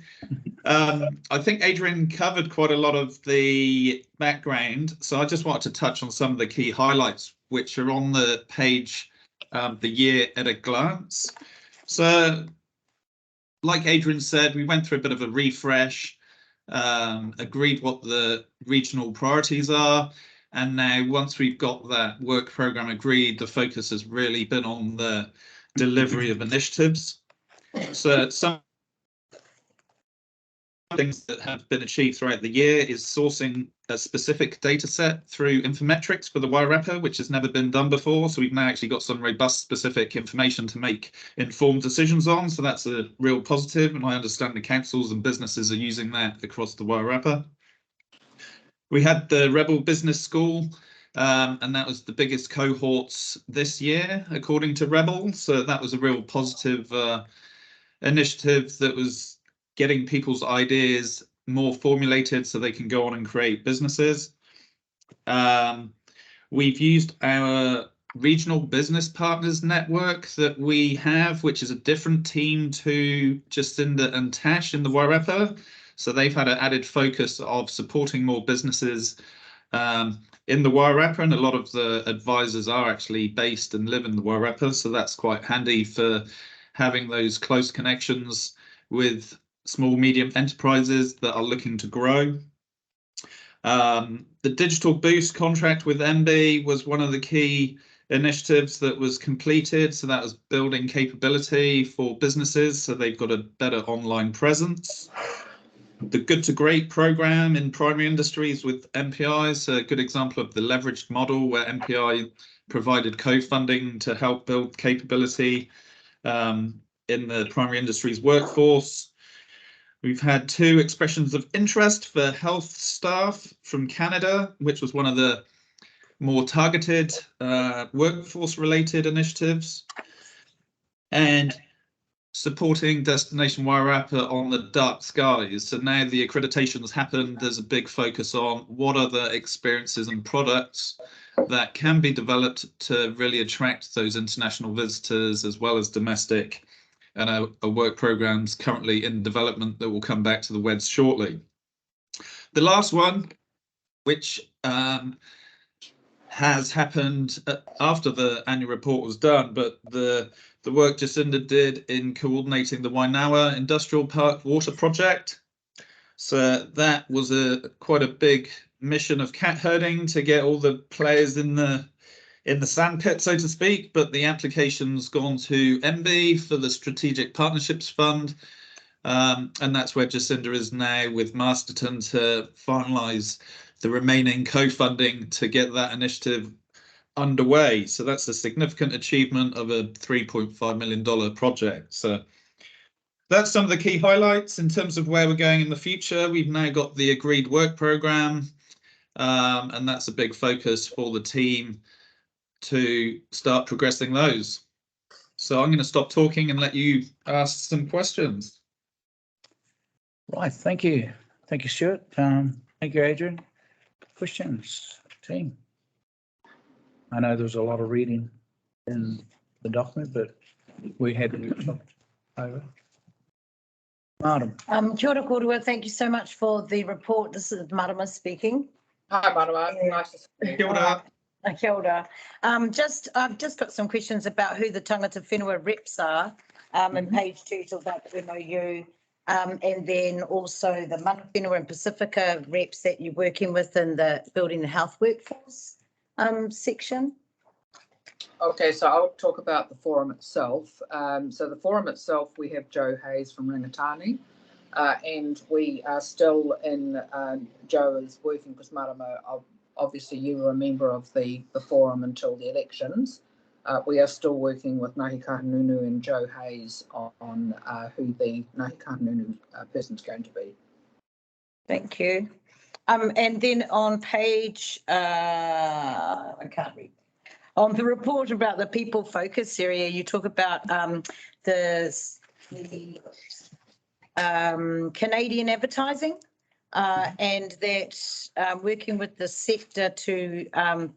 I think Adrian covered quite a lot of the background, so I just wanted to touch on some of the key highlights which are on the page, the year at a glance. So, like Adrian said, we went through a bit of a refresh, agreed what the regional priorities are, and now once we've got that work programme agreed, the focus has really been on the delivery of initiatives. So some things that have been achieved throughout the year is sourcing a specific data set through Infometrics for the Wairarapa, which has never been done before. So we've now actually got some robust specific information to make informed decisions on. So that's a real positive. And I understand the councils and businesses are using that across the Wairarapa. We had the Rebel Business School, and that was the biggest cohorts this year, according to Rebel. So that was a real positive initiative that was getting people's ideas more formulated so they can go on and create businesses. We've used our regional business partners network that we have, which is a different team to Jacinda and Tash in the Wairarapa. So they've had an added focus of supporting more businesses in the Wairarapa, and a lot of the advisors are actually based and live in the Wairarapa. So that's quite handy for having those close connections with small, medium enterprises that are looking to grow. The Digital Boost contract with MB was one of the key initiatives that was completed. So that was building capability for businesses so they've got a better online presence. The Good to Great program in primary industries with MPI is a good example of the leveraged model where MPI provided co-funding to help build capability in the primary industries workforce. We've had 2 expressions of interest for health staff from Canada, which was one of the more targeted workforce related initiatives. And supporting Destination Wairarapa on the dark skies. So now the accreditations happened, there's a big focus on what are the experiences and products that can be developed to really attract those international visitors as well as domestic, and a work program's currently in development that will come back to the WEDs shortly. The last one, which has happened after the annual report was done, but the work Jacinda did in coordinating the Waingawa Industrial Park water project. So that was quite a big mission of cat herding to get all the players in the sandpit, so to speak, but the application's gone to MB for the Strategic Partnerships Fund, and that's where Jacinda is now with Masterton to finalise the remaining co-funding to get that initiative underway. So that's a significant achievement of a $3.5 million project. So that's some of the key highlights in terms of where we're going in the future. We've now got the agreed work programme, and that's a big focus for the team to start progressing those. So I'm going to stop talking and let you ask some questions. Right, thank you. Thank you, Stuart. Thank you, Adrian. Questions, team? I know there was a lot of reading in the document, but we had over. Madam. Kia ora kōrua, thank you so much for the report. This is Marama speaking. Hi, Marae. Nice to see you. Kia ora. Kia ora. I've just got some questions about who the tangata whenua reps are. In page 2 talk about the MOU, and then also the mana whenua and Pacifica reps that you're working with in the building the health workforce section. Okay, so I'll talk about the forum itself. So the forum itself, we have Joe Hayes from Rangatani, and we are still in, Joe is working with Marama. Obviously, you were a member of the forum until the elections. We are still working with Ngāhi Kahungunu and Joe Hayes on who the Ngāhi Kahungunu person's going to be. Thank you. And then on page, I can't read. On the report about the people focus area, you talk about the Canadian advertising and that working with the sector to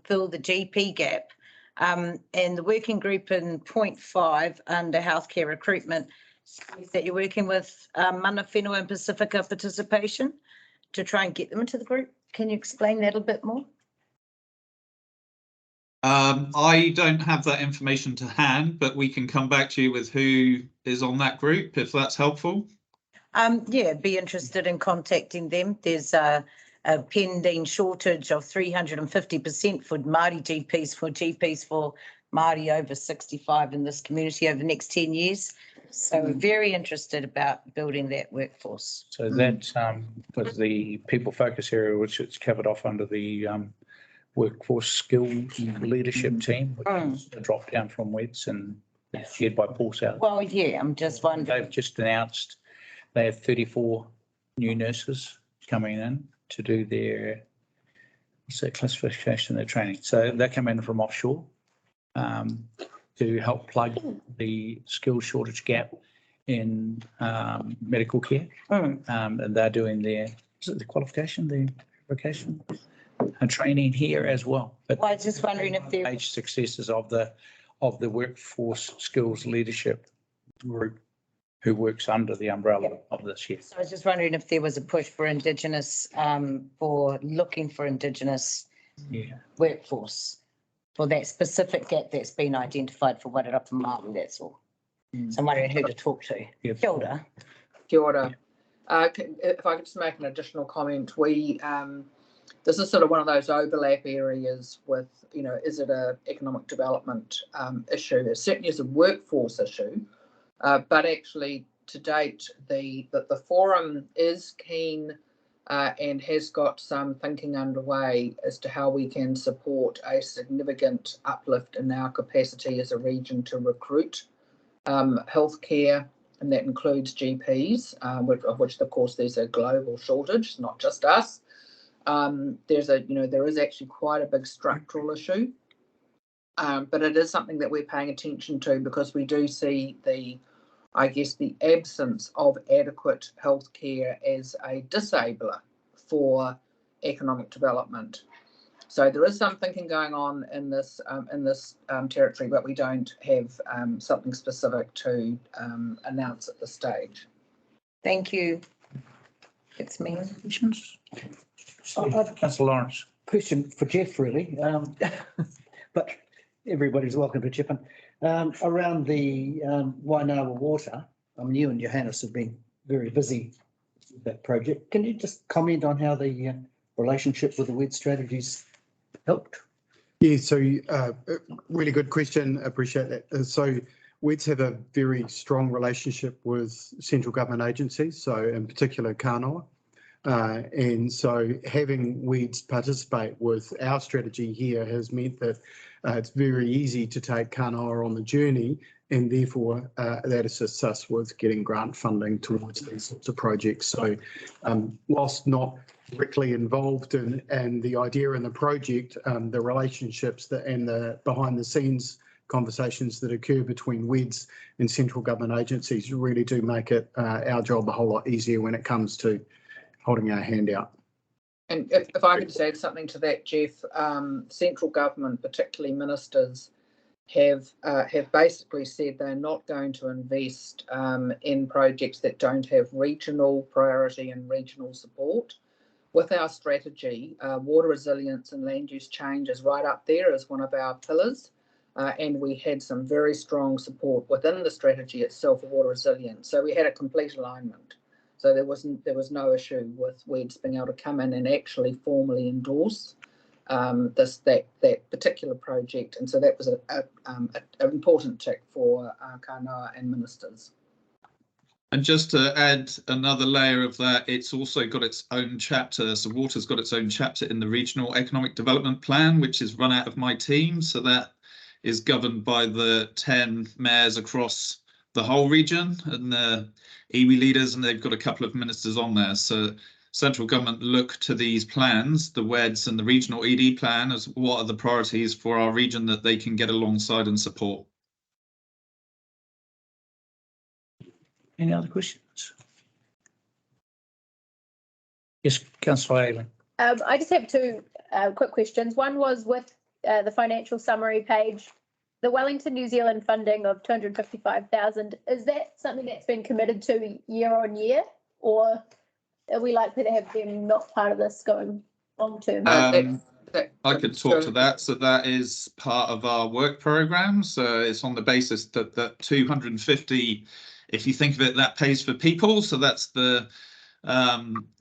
fill the GP gap. And the working group in point 5 under healthcare recruitment is that you're working with mana whenua and Pacifica participation to try and get them into the group. Can you explain that a bit more? I don't have that information to hand, but we can come back to you with who is on that group, if that's helpful. Yeah, be interested in contacting them. There's a pending shortage of 350% for Māori GPs for Māori over 65 in this community over the next 10 years. So we're very interested about building that workforce. So that was the people focus area, which it's covered off under the workforce skills leadership team, which is a drop down from WEDS and shared by Paul South. Well, yeah, I'm just wondering. They've just announced they have 34 new nurses coming in to do their classification, their training. So they're coming in from offshore to help plug the skills shortage gap in medical care. And they're doing their, is it the qualification, the vocation? And training here as well. But I was just wondering if there major successes of the workforce skills leadership group who works under the umbrella of this year. So I was just wondering if there was a push for Indigenous, for looking for Indigenous workforce for that specific gap that's been identified for Wairarapa Māori, that's all. So I'm wondering who to talk to. Kia ora. Kia ora. If I could just make an additional comment, we this is sort of one of those overlap areas with, you know, is it a economic development issue? It certainly is a workforce issue, but actually to date, the forum is keen and has got some thinking underway as to how we can support a significant uplift in our capacity as a region to recruit healthcare, and that includes GPs, of which of course there's a global shortage, not just us. There is actually quite a big structural issue, but it is something that we're paying attention to because we do see the absence of adequate healthcare as a disabler for economic development. So there is some thinking going on in this territory, but we don't have something specific to announce at this stage. Thank you. It's me. Questions? Councillor Laurence. Question for Jeff, really, but everybody's welcome to chip in. Around the Waingawa water, you and Johannes have been very busy with that project. Can you just comment on how the relationship with the WED strategies helped? Yeah, so really good question. Appreciate that. So WEDs have a very strong relationship with central government agencies, so in particular Kanoa. And so having WEDs participate with our strategy here has meant that it's very easy to take Kanoa on the journey and therefore that assists us with getting grant funding towards these sorts of projects. So whilst not directly involved in the idea and the project, the relationships and the behind the scenes conversations that occur between WEDs and central government agencies really do make it our job a whole lot easier when it comes to holding our hand out. And if I could just add something to that, Jeff, central government, particularly ministers, have basically said they're not going to invest in projects that don't have regional priority and regional support. With our strategy, water resilience and land use change is right up there as one of our pillars. And we had some very strong support within the strategy itself of water resilience. So we had a complete alignment. So there was no issue with WEDs being able to come in and actually formally endorse that particular project. And so that was an important tick for Kānoa and ministers. And just to add another layer of that, it's also got its own chapter. So water's got its own chapter in the Regional Economic Development Plan, which is run out of my team. So that is governed by the 10 mayors across the whole region and the iwi leaders, and they've got a couple of ministers on there. So central government look to these plans, the WEDs and the regional ED plan, as what are the priorities for our region that they can get alongside and support. Any other questions? Yes, Councillor Ayling. I just have two quick questions. One was with the financial summary page, the Wellington New Zealand funding of 255,000. Is that something that's been committed to year on year, or are we likely to have them not part of this going long term? I could talk to that. So that is part of our work program. So it's on the basis that 250, if you think of it, that pays for people. So that's the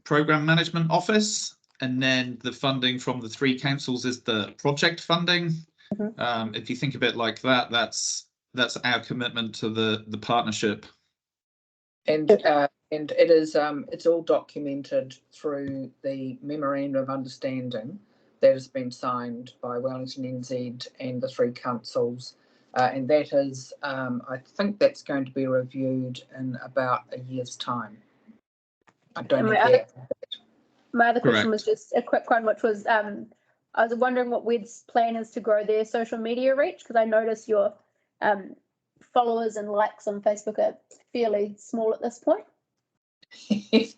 program management office. And then the funding from the 3 councils is the project funding. Mm-hmm. If you think of it like that, that's our commitment to the partnership. And it is it's all documented through the memorandum of understanding that has been signed by Wellington NZ and the 3 councils, and that is I think that's going to be reviewed in about a year's time. I don't have that. My other question was just a quick one, which was I was wondering what WED's plan is to grow their social media reach, because I noticed your followers and likes on Facebook are fairly small at this point. Yes.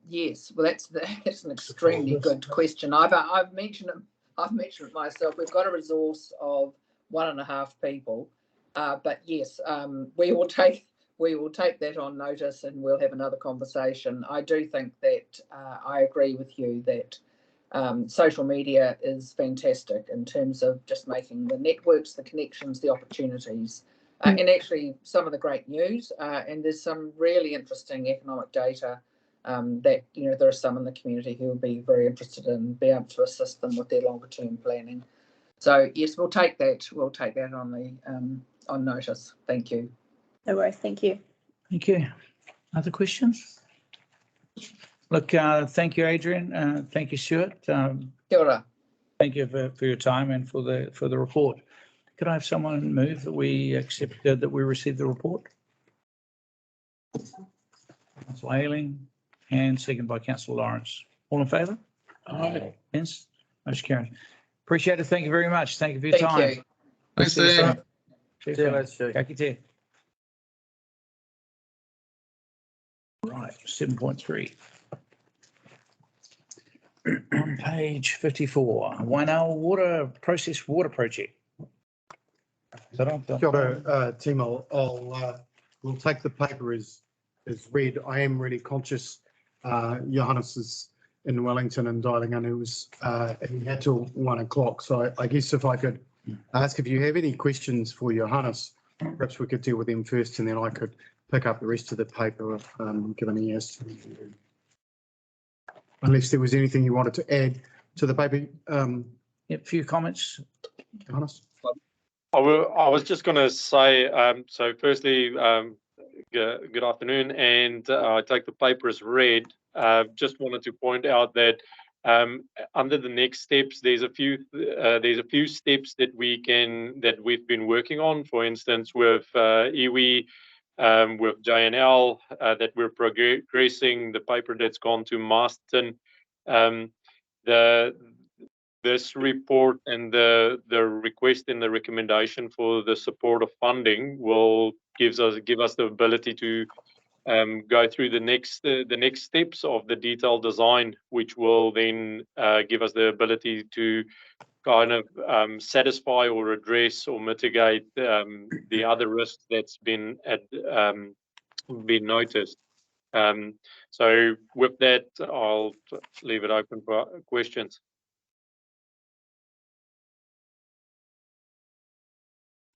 Yes. Well, that's an extremely good question. I've mentioned it myself. We've got a resource of 1.5 people, but yes, we will take that on notice and we'll have another conversation. I do think that I agree with you that social media is fantastic in terms of just making the networks, the connections, the opportunities, and actually some of the great news. And there's some really interesting economic data that, there are some in the community who will be very interested in, be able to assist them with their longer term planning. So yes, we'll take that on notice. Thank you. No worries. Thank you. Thank you. Other questions? Look, thank you, Adrian. Thank you, Stuart. Kia ora. Thank you for your time and for the report. Could I have someone move that we accept that we receive the report? Councillor Ayling, and second by Councillor Laurence. All in favour? Aye. Yes. Motion carried. Appreciate it. Thank you very much. Thank you for your time. Thank you. Thanks, Ian. Kaki te. Right, 7.3. On page 54, Waingawa processed water project. Kia ora, team. We'll take the paper as read. I am really conscious Johannes is in Wellington and dialing in. He had till 1 o'clock. So I guess if I could ask if you have any questions for Johannes, perhaps we could deal with them first and then I could pick up the rest of the paper, given he has to. Unless there was anything you wanted to add to the paper. A few comments, Johannes? I was just going to say, so firstly, good afternoon, and I take the paper as read. Just wanted to point out that Under the next steps, there's a few steps that we've been working on. For instance, with iwi, with JNL, that we're progressing, the paper that's gone to Marston. This report and the request and the recommendation for the support of funding will give us the ability to go through the next steps of the detailed design, which will then give us the ability to kind of satisfy or address or mitigate the other risks that's been noticed. So with that, I'll leave it open for questions.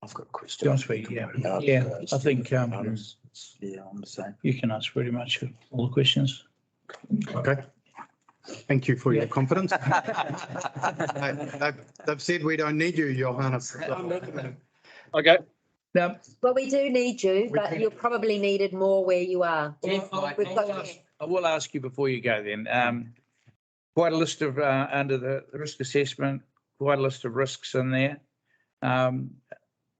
I've got questions. To be honest with you, yeah, I think yeah, I'm the same. you can ask pretty much all the questions. Okay. Thank you for your confidence. They've said we don't need you, Johannes. Okay. Now, Well, we do need you, but you're probably needed more where you are. I will ask you before you go then. Quite a list of, under the risk assessment, quite a list of risks in there.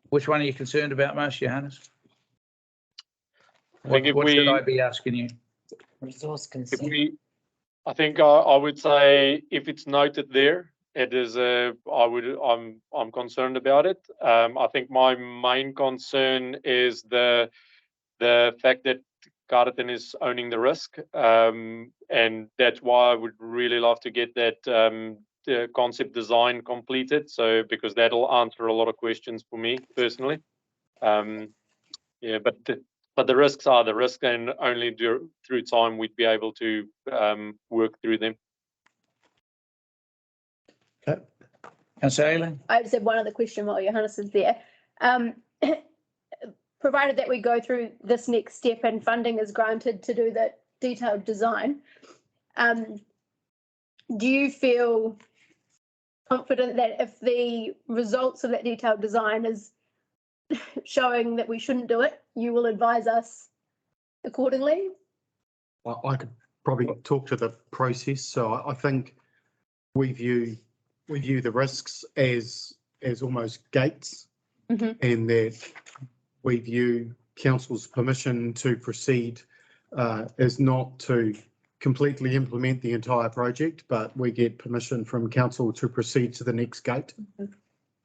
Which one are you concerned about most, Johannes? What should I be asking you? Resource consent. I think I would say if it's noted there, it is I'm concerned about it. I think my main concern is the fact that Carterton is owning the risk, and that's why I would really love to get that the concept design completed. So because that'll answer a lot of questions for me personally. Yeah, but the risks are the risk, and only through time we'd be able to work through them. Okay. Councillor Ayling? I just had one other question while Johannes is there. Provided that we go through this next step and funding is granted to do that detailed design, do you feel confident that if the results of that detailed design is showing that we shouldn't do it, you will advise us accordingly? Well, I could probably talk to the process. So I think we view the risks as almost gates, and that we view council's permission to proceed as not to completely implement the entire project, but we get permission from council to proceed to the next gate.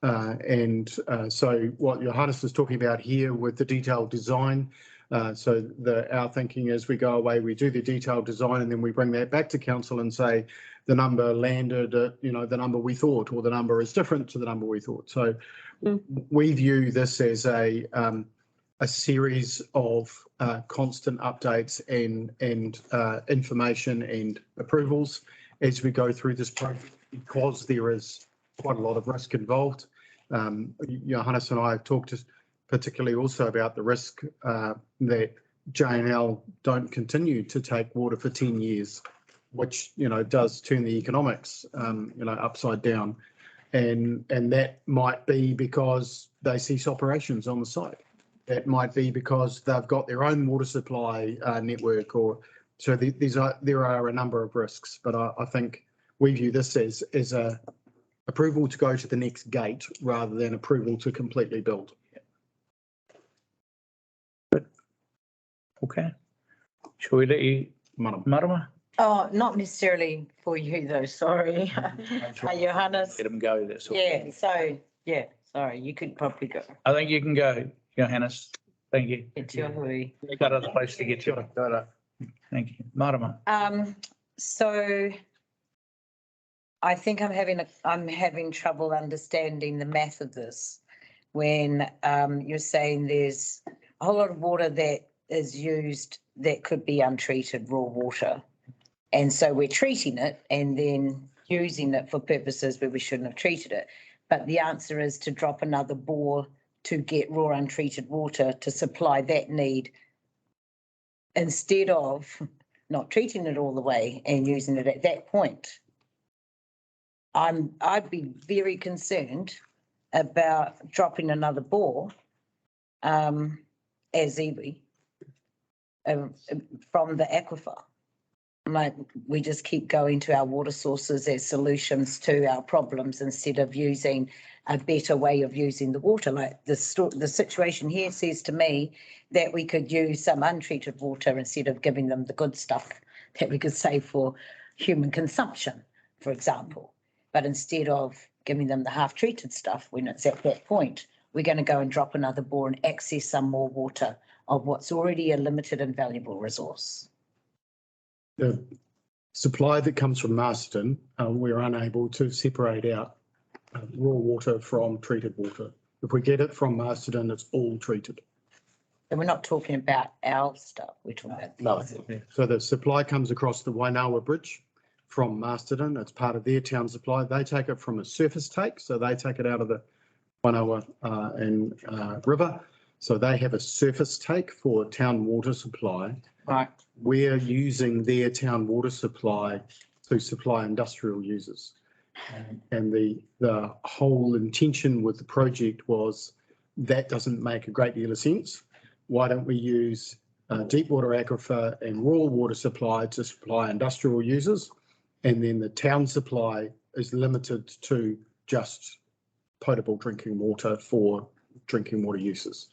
So what Johannes is talking about here with the detailed design, so our thinking is we go away, we do the detailed design, and then we bring that back to council and say the number landed at, the number we thought, or the number is different to the number we thought. So we view this as a series of constant updates and information and approvals as we go through this project, because there is quite a lot of risk involved. Johannes and I have talked particularly also about the risk that J&L don't continue to take water for 10 years, which, does turn the economics, upside down. And that might be because they cease operations on the site. That might be because they've got their own water supply network, so there are a number of risks. But I think we view this as a approval to go to the next gate rather than approval to completely build. Good. Okay. Shall we let you, Marama? Oh, not necessarily for you though, sorry. Johannes. Let him go. That's all. Sorry, you could probably go. I think you can go, Johannes. Thank you. It's your hurry. You've got other place to get to. Thank you. Marama. So I think I'm having trouble understanding the math of this when you're saying there's a whole lot of water that is used that could be untreated raw water. And so we're treating it and then using it for purposes where we shouldn't have treated it. But the answer is to drop another bore to get raw untreated water to supply that need, instead of not treating it all the way and using it at that point. I'd be very concerned about dropping another bore as iwi from the aquifer. like we just keep going to our water sources as solutions to our problems instead of using a better way of using the water. Like the situation here says to me that we could use some untreated water instead of giving them the good stuff that we could save for human consumption, for example. But instead of giving them the half-treated stuff, when it's at that point, we're going to go and drop another bore and access some more water of what's already a limited and valuable resource. The supply that comes from Marston, we're unable to separate out raw water from treated water. If we get it from Marston, it's all treated. And we're not talking about our stuff, we're talking about. No. So the supply comes across the Waingawa Bridge from Marston. It's part of their town supply. They take it from a surface take, so they take it out of the Whano and river. So they have a surface take for town water supply. Right. We're using their town water supply to supply industrial users. And the whole intention with the project was that doesn't make a great deal of sense. Why don't we use deep water aquifer and raw water supply to supply industrial users? And then the town supply is limited to just potable drinking water for drinking water uses.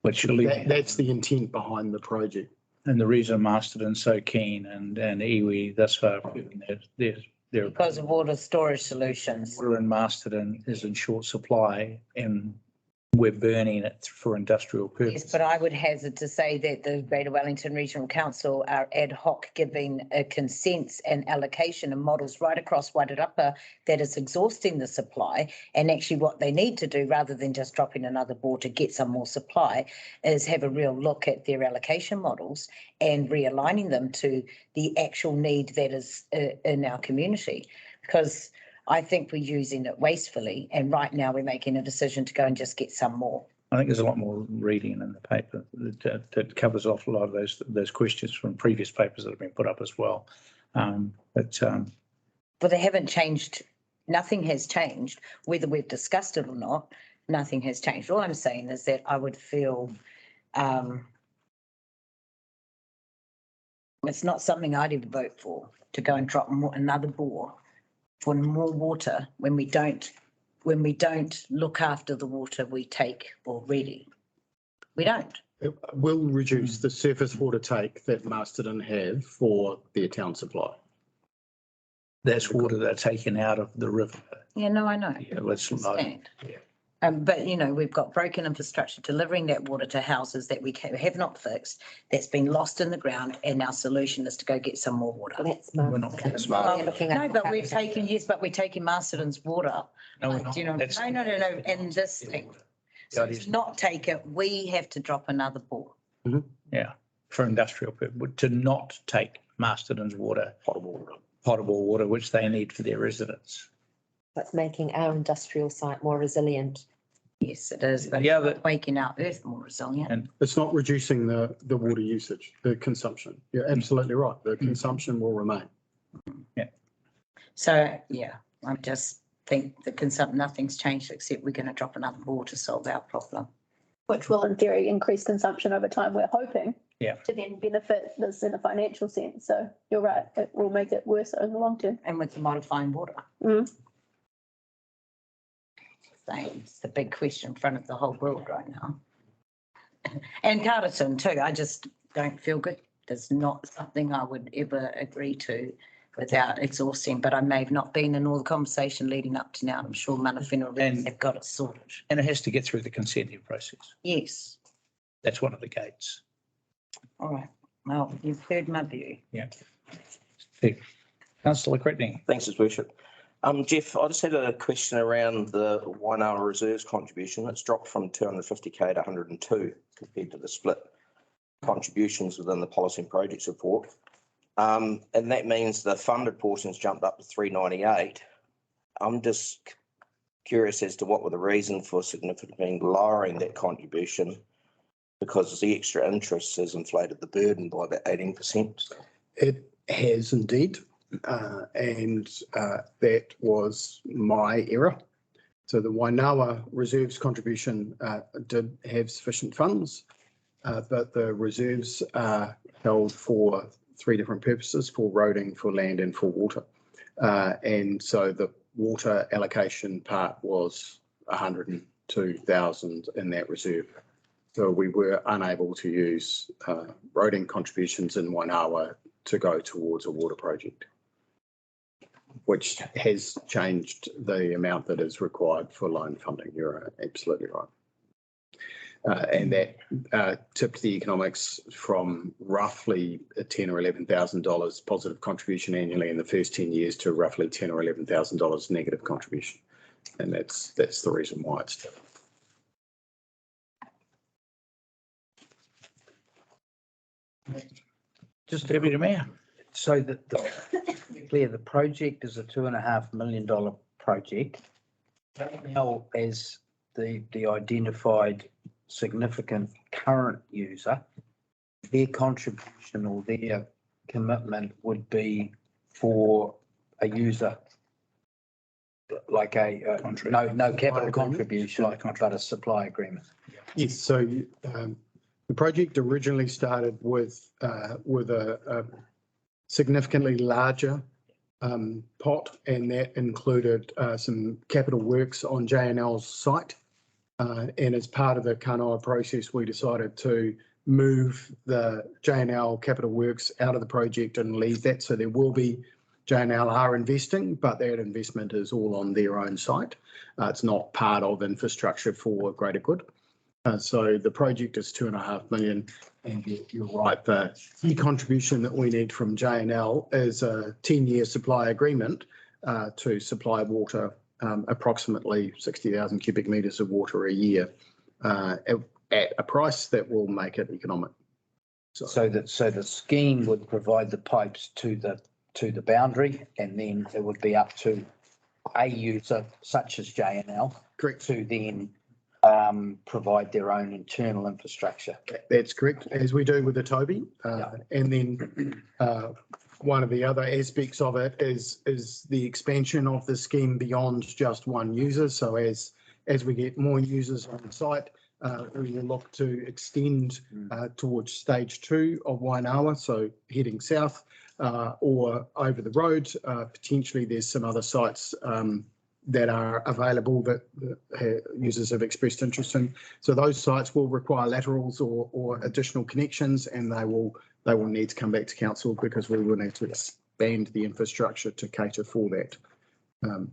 That's the intent behind the project. And the reason Masterton's so keen and iwi thus far, their Because of water storage solutions. water in Masterton is in short supply and we're burning it for industrial purposes. Yes, but I would hazard to say that the Greater Wellington Regional Council are ad hoc giving consents and allocation and models right across Wairarapa that is exhausting the supply. And actually what they need to do, rather than just dropping another bore to get some more supply, is have a real look at their allocation models and realigning them to the actual need that is in our community. Because I think we're using it wastefully, and right now we're making a decision to go and just get some more. I think there's a lot more reading in the paper that covers off a lot of those questions from previous papers that have been put up as well. But they haven't changed. Nothing has changed, whether we've discussed it or not. Nothing has changed. All I'm saying is that I would feel it's not something I'd ever vote for, to go and drop another bore for more water when we don't look after the water we take already. We don't. It will reduce the surface water take that Masterton have for their town supply. That's water they're taking out of the river. Yeah, no, I know. Yeah, let's understand. But, you know, we've got broken infrastructure delivering that water to houses that we have not fixed, that's been lost in the ground, and our solution is to go get some more water. We're not looking No, but we're taking, yes, but we're taking Masterton's water. No, we're not. You know, no, and this thing. So to not take it, we have to drop another bore. Mm-hmm. Yeah, for industrial purpose, to not take Masterton's water, potable water, which they need for their residents. That's making our industrial site more resilient. Yes, it is, but yeah, it's making our earth more resilient. And it's not reducing the water usage, the consumption. You're absolutely right. The consumption will remain. Yeah. So, yeah, I just think the nothing's changed except we're going to drop another bore to solve our problem. Which will in theory increase consumption over time, we're hoping. Yeah. To then benefit this in a financial sense. So you're right, it will make it worse in the long term. And with the modifying water. Mm. It's the big question in front of the whole world right now. And Carterton too, I just don't feel good. There's not something I would ever agree to without exhausting, but I may have not been in all the conversation leading up to now. I'm sure Manawhina have got it sorted. And it has to get through the consenting process. Yes. That's one of the gates. All right. Well, you've heard my view. Yeah. Councillor Cretney. Thanks, His Worship. Jeff, I just had a question around the Waingawa Reserves contribution. It's dropped from 250k to 102 compared to the split contributions within the policy and projects report. And that means the funded portions jumped up to 398. I'm just curious as to what were the reason for significantly lowering that contribution, because the extra interest has inflated the burden by about 18%. It has indeed. And that was my error. So the Waingawa Reserves contribution did have sufficient funds, but the reserves are held for three different purposes: for roading, for land, and for water. And so the water allocation part was 102,000 in that reserve. So we were unable to use roading contributions in Waingawa to go towards a water project, which has changed the amount that is required for loan funding. You're absolutely right. And that tipped the economics from roughly $10,000 or $11,000 positive contribution annually in the first 10 years to roughly $10,000 or $11,000 negative contribution. And that's the reason why it's tipped. Just Deputy Mayor. So that clear, the project is a $2.5 million project. Now, as the identified significant current user, their contribution or their commitment would be for a user like no capital contribution, but a supply agreement. Yes, so the project originally started with a significantly larger pot, and that included some capital works on JNL's site. And as part of the Kanoa process, we decided to move the JNL capital works out of the project and leave that. So there will be, JNL are investing, but that investment is all on their own site. It's not part of infrastructure for greater good. So the project is $2.5 million, and you're right, the key contribution that we need from JNL is a 10-year supply agreement to supply water, approximately 60,000 cubic metres of water a year at a price that will make it economic. So the scheme would provide the pipes to the boundary, and then it would be up to a user such as JNL, correct, to then provide their own internal infrastructure. That's correct, as we do with the Toby. And then one of the other aspects of it is the expansion of the scheme beyond just one user. So as we get more users on site, we will look to extend towards stage 2 of Waingawa, so heading south or over the road. Potentially there's some other sites that are available that users have expressed interest in. So those sites will require laterals or additional connections, and they will need to come back to council because we will need to expand the infrastructure to cater for that. Thank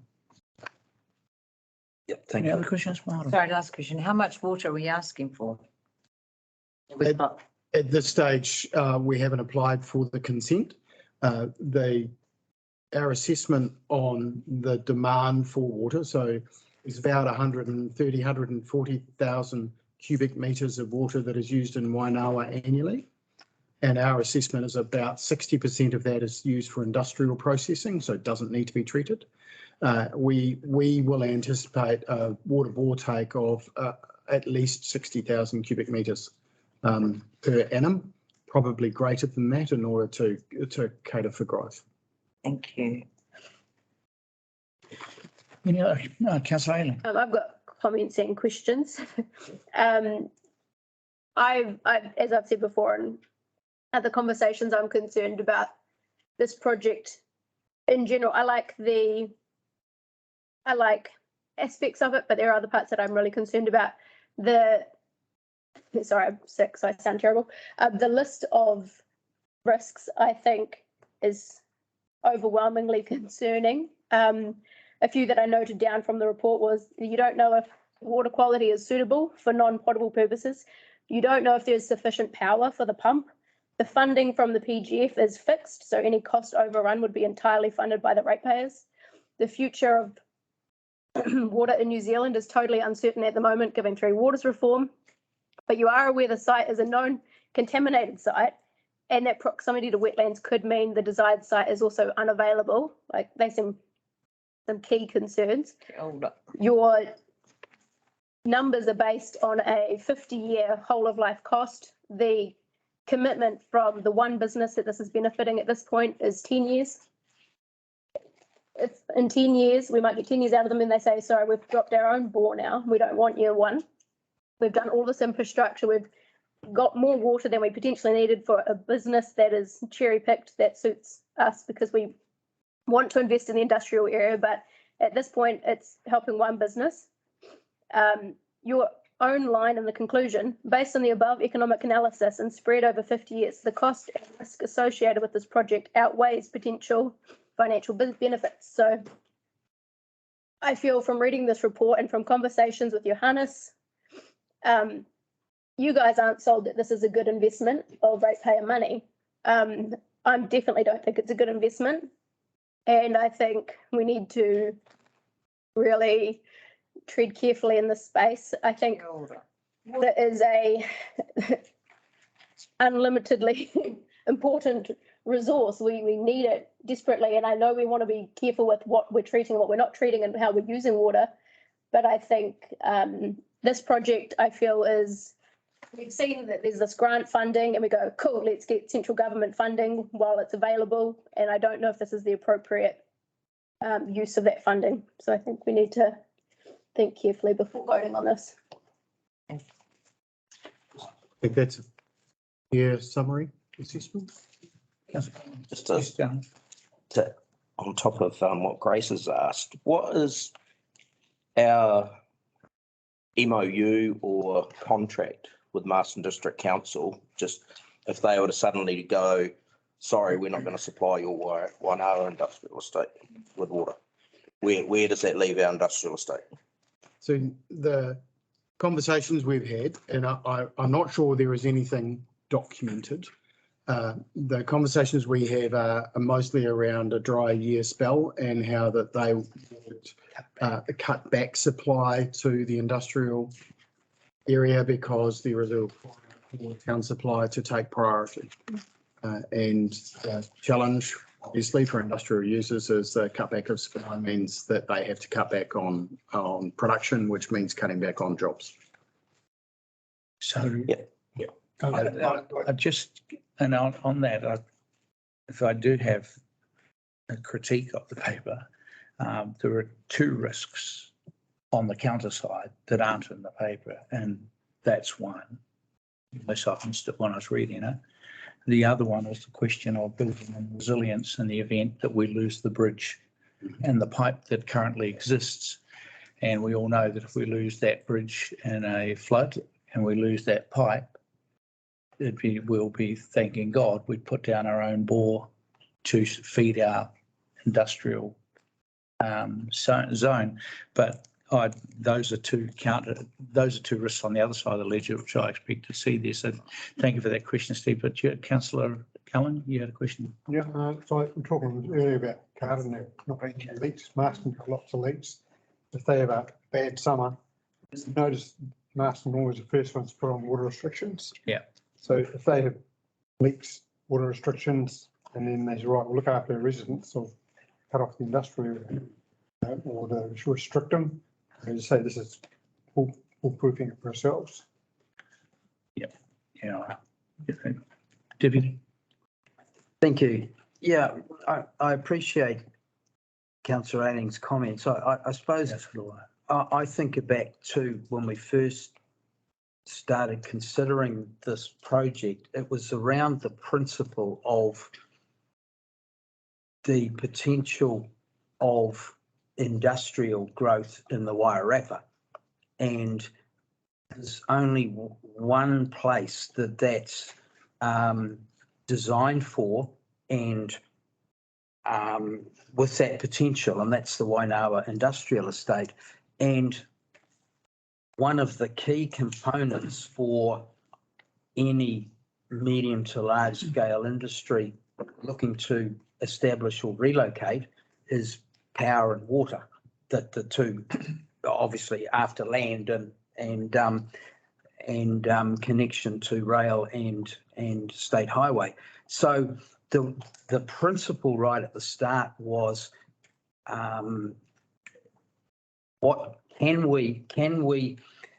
you. Any other questions, Mara? Sorry, last question. How much water are we asking for? At this stage, we haven't applied for the consent. Our assessment on the demand for water, so it's about 140,000 cubic metres of water that is used in Waingawa annually. And our assessment is about 60% of that is used for industrial processing, so it doesn't need to be treated. We will anticipate a water bore take of at least 60,000 cubic metres per annum, probably greater than that in order to cater for growth. Thank you. Any other, Councillor Ayling? I've got comments and questions. As I've said before in other conversations, I'm concerned about this project in general. I like aspects of it, but there are other parts that I'm really concerned about. Sorry, I'm sick, so I sound terrible. The list of risks, I think, is overwhelmingly concerning. A few that I noted down from the report was you don't know if water quality is suitable for non-potable purposes. You don't know if there's sufficient power for the pump. The funding from the PGF is fixed, so any cost overrun would be entirely funded by the ratepayers. The future of water in New Zealand is totally uncertain at the moment, given Treaty Waters reform. But you are aware the site is a known contaminated site, and that proximity to wetlands could mean the desired site is also unavailable. Like, there's some key concerns. Your numbers are based on a 50-year whole of life cost. The commitment from the one business that this is benefiting at this point is 10 years. If in 10 years, we might get 10 years out of them and they say, sorry, we've dropped our own bore now. We don't want year one. We've done all this infrastructure. We've got more water than we potentially needed for a business that is cherry picked, that suits us because we want to invest in the industrial area, but at this point it's helping one business. Your own line in the conclusion, based on the above economic analysis and spread over 50 years, the cost and risk associated with this project outweighs potential financial benefits. So I feel from reading this report and from conversations with Johannes, you guys aren't sold that this is a good investment of ratepayer money. I definitely don't think it's a good investment. And I think we need to really tread carefully in this space. I think water is a unlimitedly important resource. We need it desperately. And I know we want to be careful with what we're treating, what we're not treating, and how we're using water. But I think this project, I feel, is, we've seen that there's this grant funding and we go, cool, let's get central government funding while it's available. And I don't know if this is the appropriate use of that funding. So I think we need to think carefully before voting on this. I think that's a fair summary assessment. Just to on top of what Grace has asked, what is our MOU or contract with Marsden District Council? Just if they were to suddenly go, sorry, we're not going to supply your Waingawa industrial estate with water. Where does that leave our industrial estate? So the conversations we've had, and I'm not sure there is anything documented. The conversations we have are mostly around a dry year spell and how that they would cut back supply to the industrial area because there is a town supply to take priority. And the challenge, obviously, for industrial users is the cutback of supply means that they have to cut back on production, which means cutting back on jobs. So, I just, and on that, if I do have a critique of the paper, there are two risks on the counter side that aren't in the paper, and that's one, unless I missed it when I was reading it. The other one is the question of building and resilience in the event that we lose the bridge and the pipe that currently exists. And we all know that if we lose that bridge in a flood and we lose that pipe, we'll be thanking God we'd put down our own bore to feed our industrial zone. But those are two risks on the other side of the ledger, which I expect to see there. So thank you for that question, Steve. But Councillor Cullen, you had a question? Yeah, so I'm talking earlier about Carterton, not having any leaks. Marsden got lots of leaks. If they have a bad summer, notice Marsden always the first ones to put on water restrictions. Yeah. So if they have leaks, water restrictions, and then they say, right, we'll look after the residents or cut off the industrial or to restrict them. And say this is foolproofing it for ourselves. Yep. Yeah. Deputy. Thank you. Yeah, I appreciate Councillor Ayling's comments. I suppose I think back to when we first started considering this project, it was around the principle of the potential of industrial growth in the Wairarapa, and there's only one place that's designed for and with that potential, and that's the Waingawa Industrial Estate. And one of the key components for any medium to large scale industry looking to establish or relocate is power and water, that the two obviously after land and connection to rail and state highway. So the principle right at the start was what can we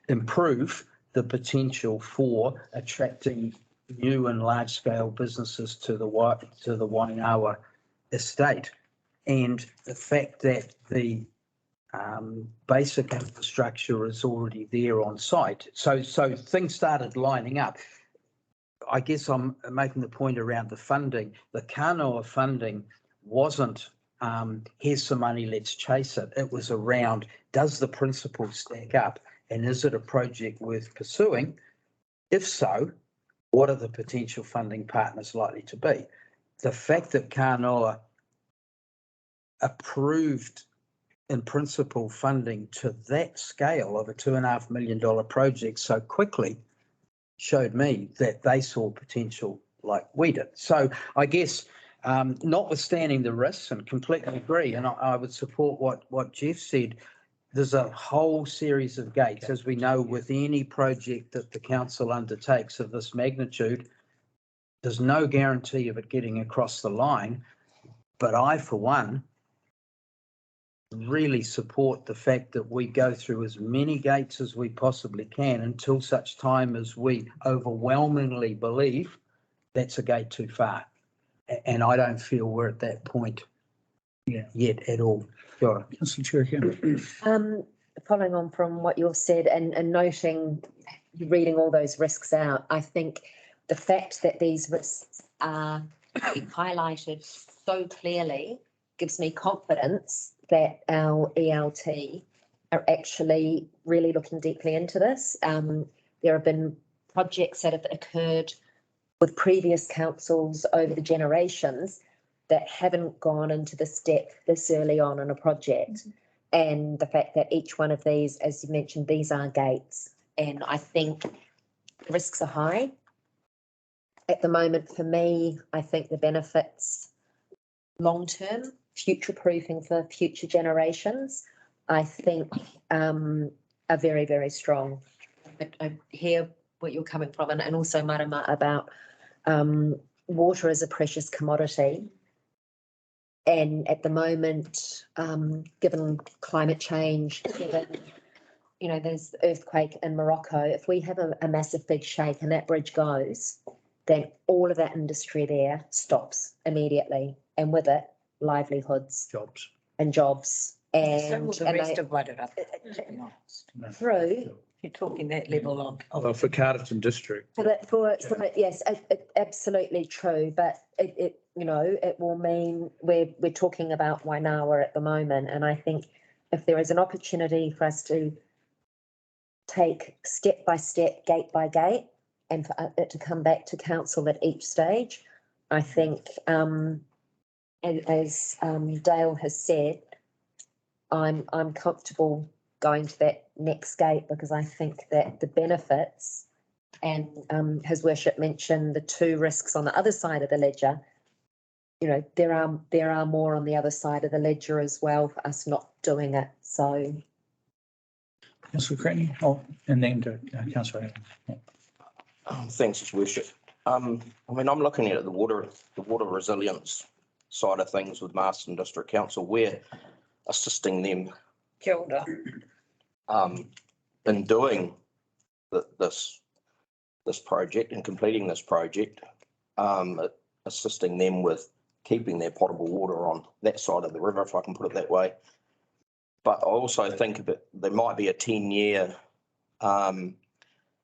improve the potential for attracting new and large scale businesses to the Waingawa estate. And the fact that the basic infrastructure is already there on site. So things started lining up. I guess I'm making the point around the funding. The Kanoa funding wasn't, here's some money, let's chase it. It was around, does the principle stack up and is it a project worth pursuing? If so, what are the potential funding partners likely to be? The fact that Kanoa approved in principle funding to that scale of a $2.5 million project so quickly showed me that they saw potential like we did. So I guess notwithstanding the risks, and completely agree, and I would support what Jeff said, there's a whole series of gates, as we know with any project that the council undertakes of this magnitude. There's no guarantee of it getting across the line, but I, for one, really support the fact that we go through as many gates as we possibly can until such time as we overwhelmingly believe that's a gate too far. And I don't feel we're at that point yet at all. Sure. Following on from what you've said and noting, reading all those risks out, I think the fact that these risks are highlighted so clearly gives me confidence that our ELT are actually really looking deeply into this. There have been projects that have occurred with previous councils over the generations that haven't gone into this depth this early on in a project. And the fact that each one of these, as you mentioned, these are gates. And I think the risks are high. At the moment, for me, I think the benefits long-term, future-proofing for future generations, I think are very, very strong. I hear what you're coming from, and also Marama about water as a precious commodity. And at the moment, given climate change, given, you know, there's the earthquake in Morocco, if we have a massive big shake and that bridge goes, then all of that industry there stops immediately. And with it, livelihoods. Jobs. And jobs. And So will the rest of Wairarapa. Through. You're talking that level of. Well, for Carterton district. Yes, absolutely true. But it you know, it will mean we're talking about Waingawa at the moment. And I think if there is an opportunity for us to take step by step, gate by gate, and for it to come back to council at each stage, I think, as Dale has said, I'm comfortable going to that next gate because I think that the benefits, and His Worship mentioned the two risks on the other side of the ledger. You know, there are more on the other side of the ledger as well for us not doing it. So, Councillor Cretney, and then to Councillor Ayling. Thanks, His Worship. I mean, I'm looking at the water resilience side of things with Marsden District Council. We're assisting them. Kia ora. In doing this project and completing this project, assisting them with keeping their potable water on that side of the river, if I can put it that way. But I also think there might be a 10-year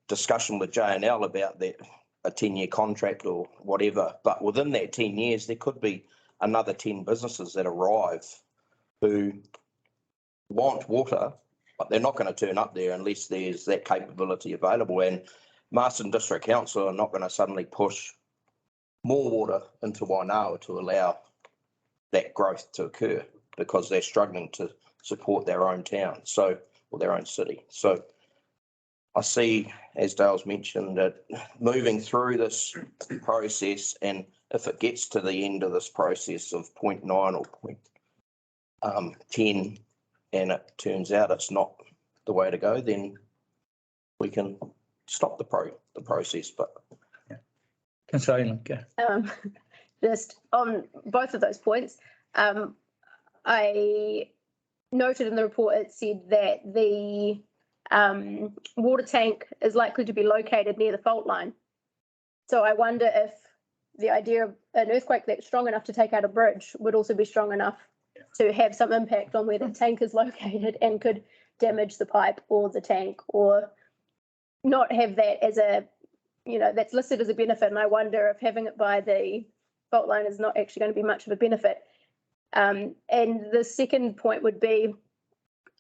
discussion with J&L about that, a 10-year contract or whatever. But within that 10 years, there could be another 10 businesses that arrive who want water, but they're not going to turn up there unless there's that capability available. And Marsden District Council are not going to suddenly push more water into Waingawa to allow that growth to occur because they're struggling to support their own town, or their own city. So I see, as Dale's mentioned, that moving through this process, and if it gets to the end of this process of 0.9 or 10, and it turns out it's not the way to go, then we can stop the process. But Councillor Ayling, just on both of those points, I noted in the report it said that the water tank is likely to be located near the fault line. So I wonder if the idea of an earthquake that's strong enough to take out a bridge would also be strong enough to have some impact on where the tank is located and could damage the pipe or the tank, or not have that as a that's listed as a benefit, and I wonder if having it by the fault line is not actually going to be much of a benefit. And the second point would be,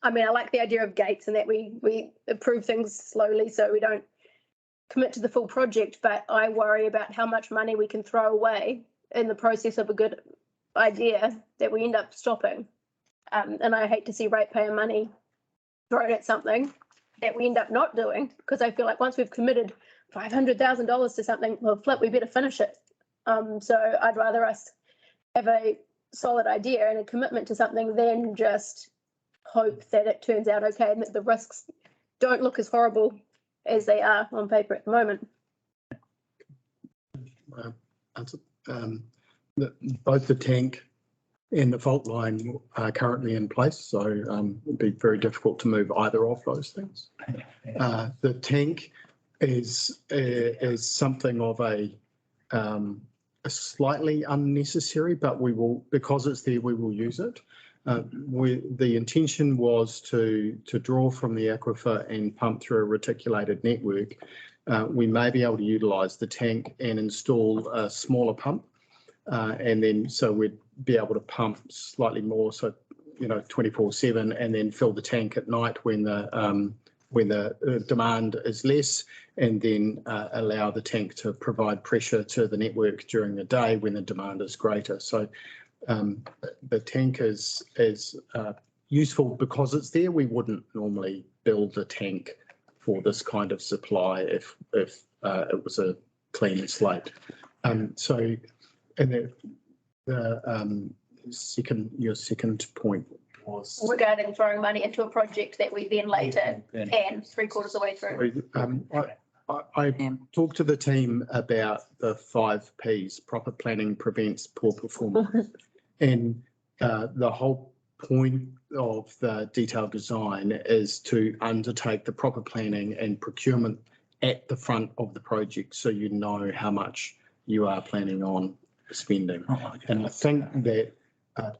I mean, I like the idea of gates and that we approve things slowly so we don't commit to the full project, but I worry about how much money we can throw away in the process of a good idea that we end up stopping. And I hate to see ratepayer money thrown at something that we end up not doing, because I feel like once we've committed $500,000 to something, well, flip, we better finish it. So I'd rather us have a solid idea and a commitment to something than just hope that it turns out okay and that the risks don't look as horrible as they are on paper at the moment. Both the tank and the fault line are currently in place, so it'd be very difficult to move either of those things. The tank is something of a slightly unnecessary, but we will, because it's there, we will use it. The intention was to draw from the aquifer and pump through a reticulated network. We may be able to utilise the tank and install a smaller pump, and then so we'd be able to pump slightly more, so 24/7, and then fill the tank at night when the demand is less, and then allow the tank to provide pressure to the network during the day when the demand is greater. So the tank is useful because it's there. We wouldn't normally build a tank for this kind of supply if it was a clean slate. So, and your second point was regarding throwing money into a project that we then later can 3/4 of the way through. I talked to the team about the 5 Ps: proper planning prevents poor performance. And the whole point of the detailed design is to undertake the proper planning and procurement at the front of the project, so you know how much you are planning on spending. And I think that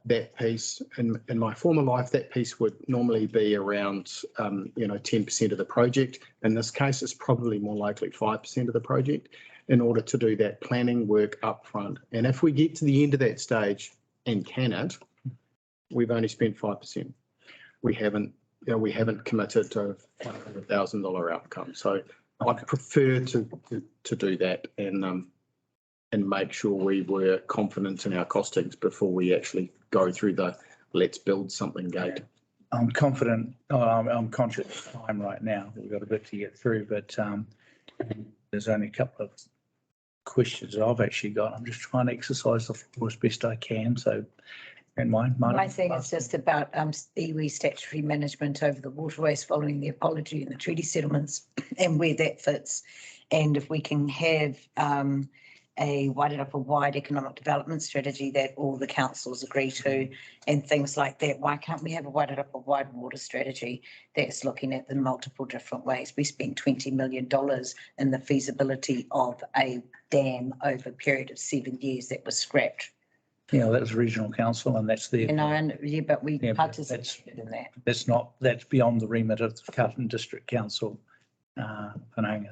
that piece, in my former life, that piece would normally be around 10% of the project. In this case, it's probably more likely 5% of the project in order to do that planning work up front. And if we get to the end of that stage and can it, we've only spent 5%. We haven't committed to $100,000 outcome. So I'd prefer to do that and make sure we were confident in our costings before we actually go through the let's build something gate. I'm confident. I'm conscious of time right now. We've got a bit to get through, but there's only a couple of questions that I've actually got. I'm just trying to exercise the floor as best I can. So, and my thing is just about iwi statutory management over the waterways following the apology and the treaty settlements and where that fits. And if we can have a wide economic development strategy that all the councils agree to and things like that, why can't we have a wide water strategy that's looking at the multiple different ways? We spent $20 million in the feasibility of a dam over a period of 7 years that was scrapped. Yeah, that was regional council, and that's the. But we participated in that. That's beyond the remit of the Carterton District Council. Whano,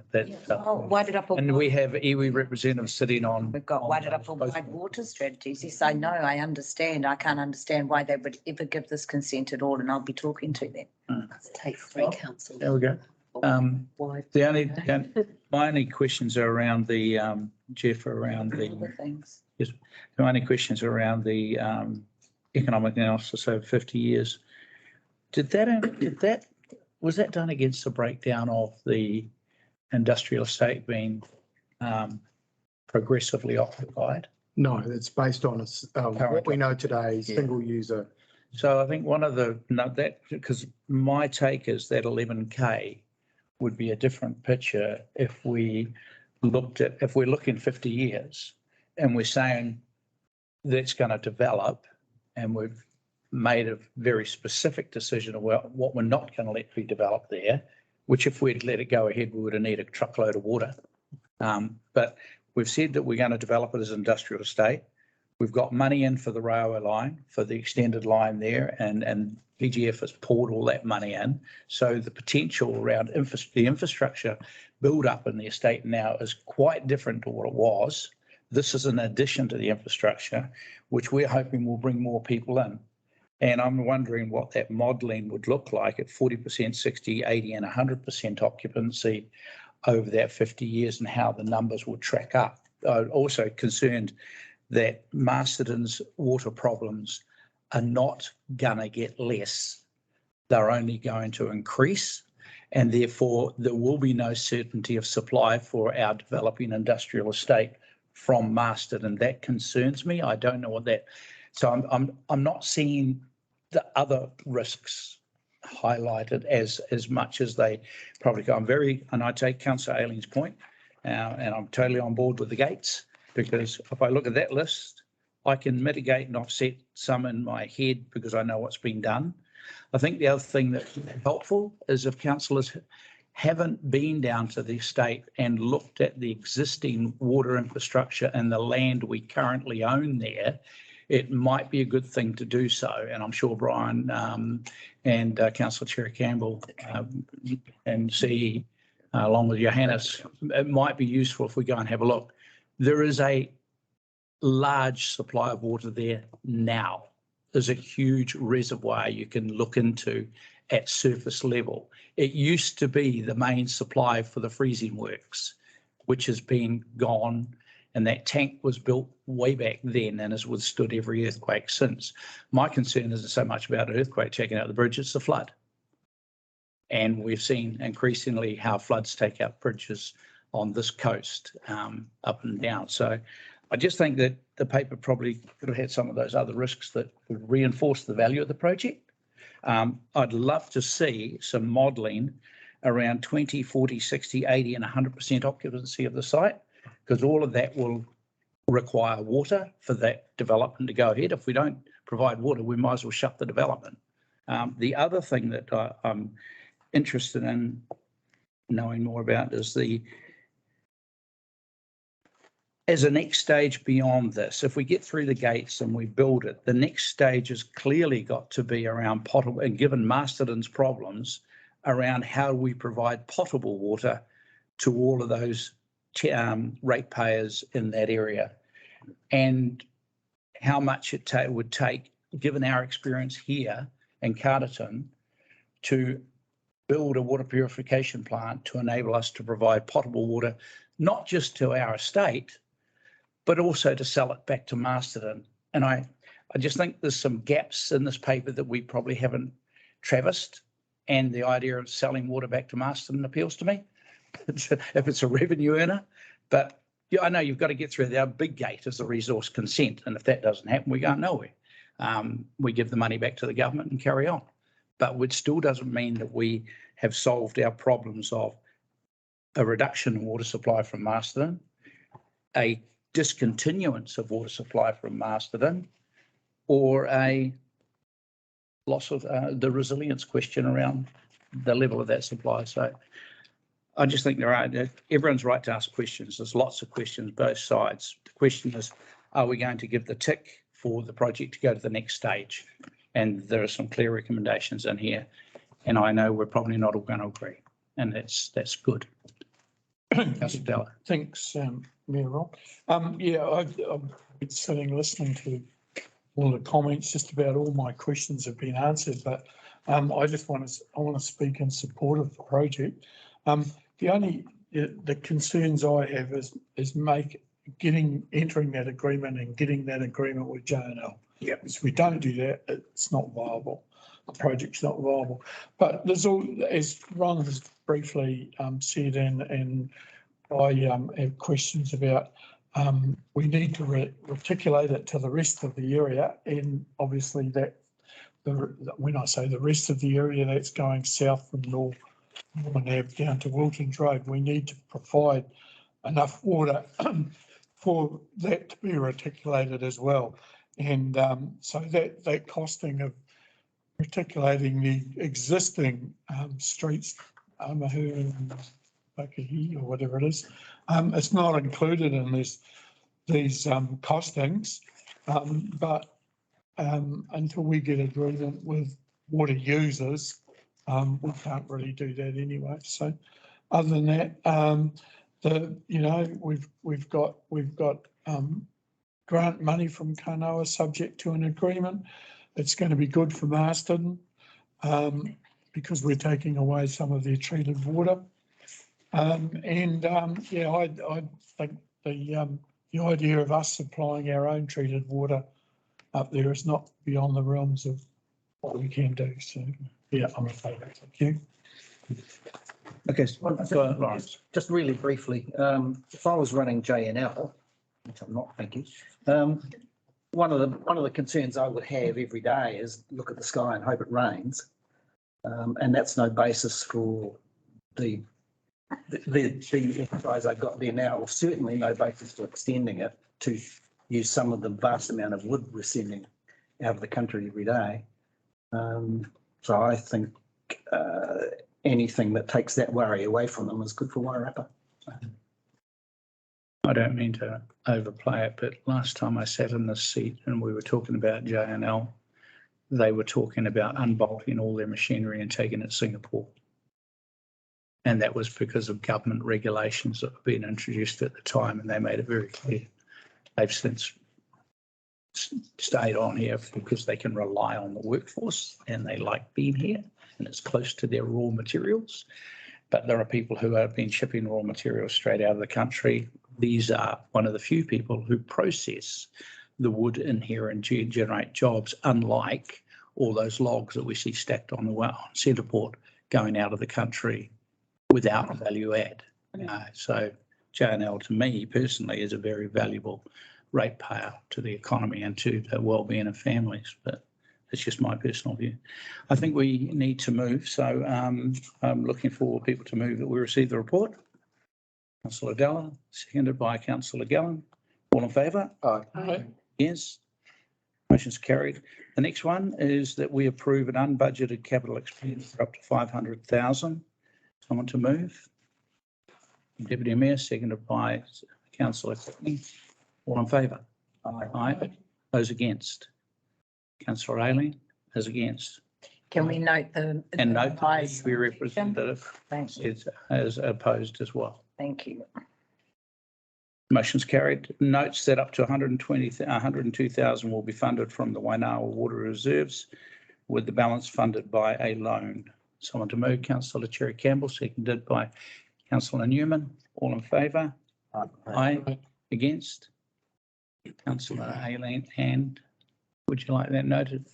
and we have iwi representatives sitting on. We've got wide water strategies. Yes, I know. I understand. I can't understand why they would ever give this consent at all, and I'll be talking to them. Take 3 councils. There we go. My only questions are around the Jeff, around the things. Yes, my only questions are around the economic analysis over 50 years. Was that done against the breakdown of the industrial estate being progressively occupied? No, it's based on what we know today, single user. So I think because my take is that 11K would be a different picture if we're looking 50 years and we're saying that's going to develop, and we've made a very specific decision about what we're not going to let be developed there, which if we'd let it go ahead, we would have needed a truckload of water. But we've said that we're going to develop it as an industrial estate. We've got money in for the railway line, for the extended line there, and PGF has poured all that money in. So the potential around the infrastructure build up in the estate now is quite different to what it was. This is an addition to the infrastructure, which we're hoping will bring more people in. And I'm wondering what that modelling would look like at 40%, 60, 80 and 100% occupancy over that 50 years and how the numbers will track up. I'm also concerned that Masterton's water problems are not going to get less. They're only going to increase, and therefore there will be no certainty of supply for our developing industrial estate from Masterton. That concerns me. I don't know what that. So I'm not seeing the other risks highlighted as much as they probably go. And I take Councillor Ayling's point, and I'm totally on board with the gates, because if I look at that list, I can mitigate and offset some in my head because I know what's been done. I think the other thing that's helpful is if councillors haven't been down to the estate and looked at the existing water infrastructure and the land we currently own there, it might be a good thing to do so. And I'm sure Brian and Councillor Cherry-Campbell and CE, along with Johannes, it might be useful if we go and have a look. There is a large supply of water there now. There's a huge reservoir you can look into at surface level. It used to be the main supply for the freezing works, which has been gone, and that tank was built way back then and has withstood every earthquake since. My concern isn't so much about an earthquake taking out the bridge, it's the flood. And we've seen increasingly how floods take out bridges on this coast, up and down. So I just think that the paper probably could have had some of those other risks that would reinforce the value of the project. I'd love to see some modelling around 20, 40, 60, 80 and 100% occupancy of the site, because all of that will require water for that development to go ahead. If we don't provide water, we might as well shut the development. The other thing that I'm interested in knowing more about is as a next stage beyond this, if we get through the gates and we build it, the next stage has clearly got to be around potable, and given Masterton's problems, around how we provide potable water to all of those ratepayers in that area, and how much it would take, given our experience here in Carterton, to build a water purification plant to enable us to provide potable water, not just to our estate, but also to sell it back to Masterton. And I just think there's some gaps in this paper that we probably haven't traversed, and the idea of selling water back to Masterton appeals to me if it's a revenue earner. But yeah, I know you've got to get through the big gate as the resource consent, and if that doesn't happen, we go nowhere. We give the money back to the government and carry on. But it still doesn't mean that we have solved our problems of a reduction in water supply from Masterton, a discontinuance of water supply from Masterton, or a loss of the resilience question around the level of that supply. So I just think everyone's right to ask questions. There's lots of questions, both sides. The question is, are we going to give the tick for the project to go to the next stage? And there are some clear recommendations in here. And I know we're probably not all going to agree, and that's good. Thanks, Mayor Rob. Yeah, I've been sitting listening to all the comments. Just about all my questions have been answered, but I want to speak in support of the project. The concerns I have is entering that agreement and getting that agreement with J&L. Yeah, if we don't do that, it's not viable. The project's not viable. But there's all, as Ron has briefly said, and I have questions about, we need to reticulate it to the rest of the area, and obviously that, when I say the rest of the area, that's going south from Norman Ave down to Wilton's Road. We need to provide enough water for that to be reticulated as well. And so that costing of reticulating the existing streets, Amahu and Whakahi or whatever it is, it's not included in these costings. But until we get agreement with water users, we can't really do that anyway. So other than that, we've got grant money from Kanoa subject to an agreement. It's going to be good for Marston because we're taking away some of their treated water. I think the idea of us supplying our own treated water up there is not beyond the realms of what we can do. So, yeah, I'm in favour. Thank you. Okay, so, Laurence, just really briefly, if I was running JNL, which I'm not, thank you, one of the concerns I would have every day is look at the sky and hope it rains, and that's no basis for the exercise I've got there now, or certainly no basis for extending it to use some of the vast amount of wood we're sending out of the country every day. So I think anything that takes that worry away from them is good for Wairarapa. I don't mean to overplay it, but last time I sat in this seat and we were talking about JNL, they were talking about unbolting all their machinery and taking it to Singapore. And that was because of government regulations that were being introduced at the time, and they made it very clear. They've since stayed on here because they can rely on the workforce and they like being here and it's close to their raw materials. But there are people who have been shipping raw materials straight out of the country. These are one of the few people who process the wood in here and generate jobs, unlike all those logs that we see stacked on the Centreport going out of the country without a value add. So JNL to me personally is a very valuable ratepayer to the economy and to the well-being of families, but it's just my personal view. I think we need to move, so I'm looking for people to move that we receive the report. Councillor Della, seconded by Councillor Gallen. All in favour? Aye. Yes. Motion's carried. The next one is that we approve an unbudgeted capital expenditure up to 500,000. Someone to move? Deputy Mayor, seconded by Councillor Cretney. All in favour? Aye. Aye. Those against? Councillor Ayling, those against? Can we note the? And note the we representative Thank you. is opposed as well. Thank you. Motion's carried. Notes that up to 102,000 will be funded from the Waingawa water reserves, with the balance funded by a loan. Someone to move? Councillor Cherry-Campbell, seconded by Councillor Newman. All in favour? Aye. Against? Councillor Ayling, and would you like that noted?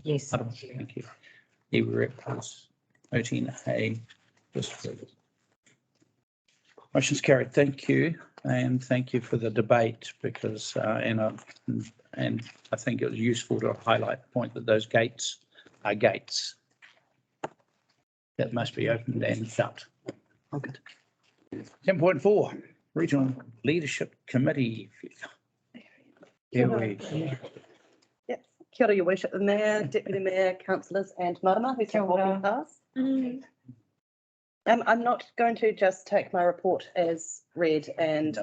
Yes. Thank you. The rep was voting a dispute. Motion's carried. Thank you, and thank you for the debate, because and I think it was useful to highlight the point that those gates are gates that must be opened and shut. Okay. 10.4 Regional Leadership Committee. Here we. Yep. Kia ora, Your Worship, the Mayor, Deputy Mayor, Councillors and Marama who's been walking past. I'm not going to just take my report as read and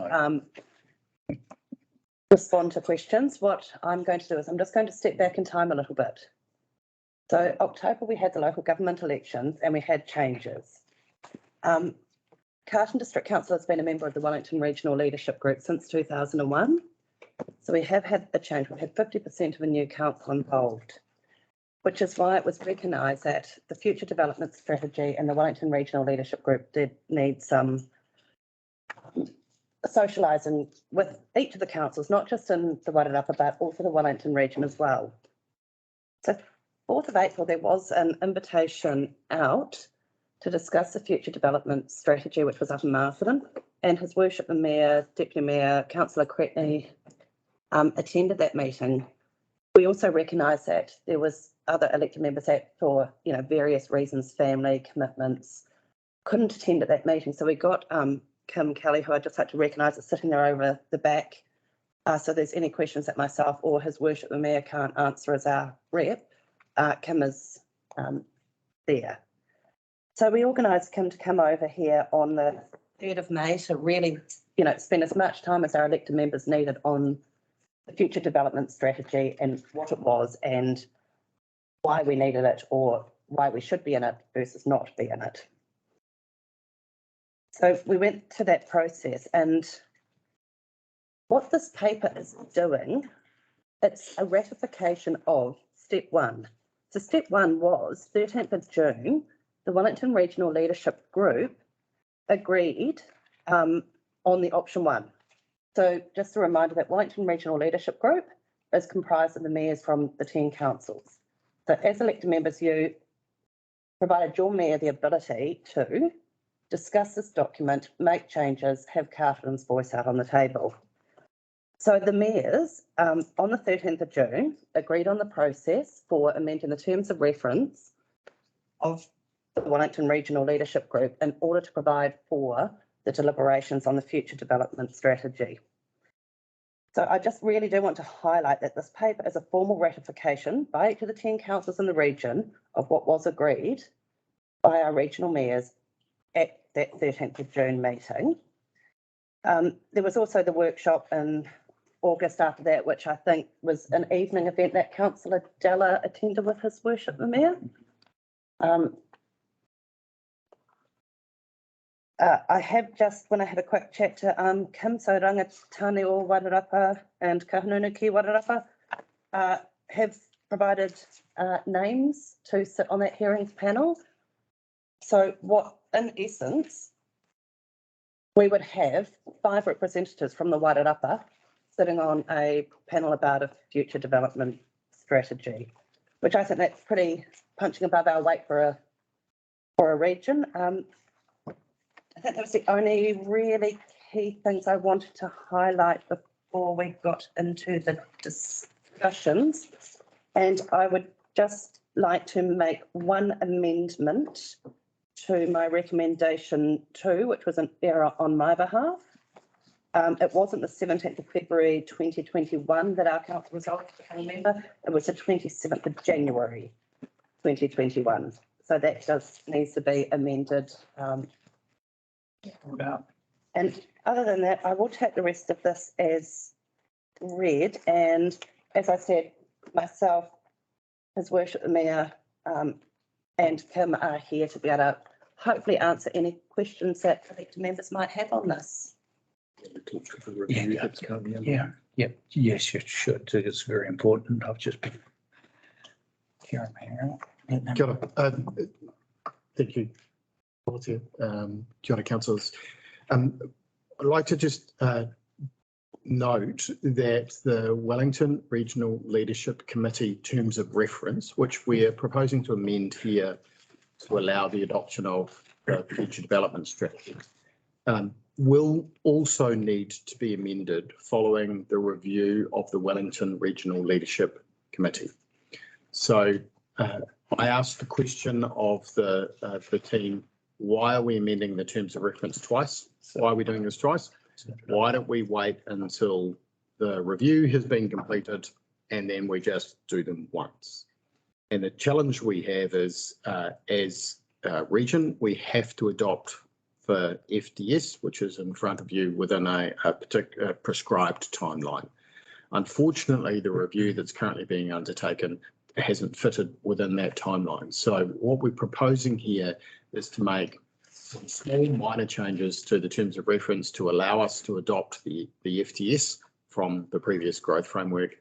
respond to questions. What I'm going to do is I'm just going to step back in time a little bit. So October, we had the local government elections and we had changes. Carterton District Council has been a member of the Wellington Regional Leadership Group since 2001. So we have had a change. We've had 50% of a new council involved, which is why it was recognised that the future development strategy and the Wellington Regional Leadership Group did need some socialising with each of the councils, not just in the Wairarapa, but also the Wellington region as well. So 4th of April, there was an invitation out to discuss the future development strategy, which was up in Marsden, and His Worship the Mayor, Deputy Mayor, Councillor Cretney attended that meeting. We also recognised that there was other elected members that, for various reasons, family commitments, couldn't attend at that meeting. So we got Kim Kelly, who I'd just like to recognise is sitting there over the back. So if there's any questions that myself or His Worship the Mayor can't answer as our rep, Kim is there. So we organised Kim to come over here on the 3rd of May to really, spend as much time as our elected members needed on the future development strategy and what it was and why we needed it or why we should be in it versus not be in it. So we went to that process, and what this paper is doing, it's a ratification of step one. So step one was 13th of June, the Wellington Regional Leadership Group agreed on the option one. So just a reminder that Wellington Regional Leadership Group is comprised of the mayors from the 10 councils. So as elected members, you provided your mayor the ability to discuss this document, make changes, have Carterton's voice out on the table. So the mayors on the 13th of June agreed on the process for amending the terms of reference of the Wellington Regional Leadership Group in order to provide for the deliberations on the future development strategy. So I just really do want to highlight that this paper is a formal ratification by each of the 10 councils in the region of what was agreed by our regional mayors at that 13th of June meeting. There was also the workshop in August after that, which I think was an evening event that Councillor Della attended with His Worship the Mayor. I have just, when I had a quick chat to Kim, so Rangatani o Wairarapa and Kahununu ki Wairarapa have provided names to sit on that hearings panel. So what, in essence, we would have 5 representatives from the Wairarapa sitting on a panel about a future development strategy, which I think that's pretty punching above our weight for a region. I think that was the only really key things I wanted to highlight before we got into the discussions. And I would just like to make one amendment to my recommendation 2, which was an error on my behalf. It wasn't the 17th of February 2021 that our council resolved to become a member. It was the 27th of January 2021. So that just needs to be amended. And other than that, I will take the rest of this as read. And as I said, myself, His Worship the Mayor, and Kim are here to be able to hopefully answer any questions that elected members might have on this. Yes, you should. It's very important. I've just been hearing my Kia ora. Thank you. Kia ora, councillors. I'd like to just note that the Wellington Regional Leadership Committee terms of reference, which we are proposing to amend here to allow the adoption of the future development strategy, will also need to be amended following the review of the Wellington Regional Leadership Committee. So I asked the question of the team, why are we amending the terms of reference twice? Why are we doing this twice? Why don't we wait until the review has been completed and then we just do them once? And the challenge we have is, as a region, we have to adopt for FDS, which is in front of you, within a particular prescribed timeline. Unfortunately, the review that's currently being undertaken hasn't fitted within that timeline. So what we're proposing here is to make some small minor changes to the terms of reference to allow us to adopt the FTS from the previous growth framework.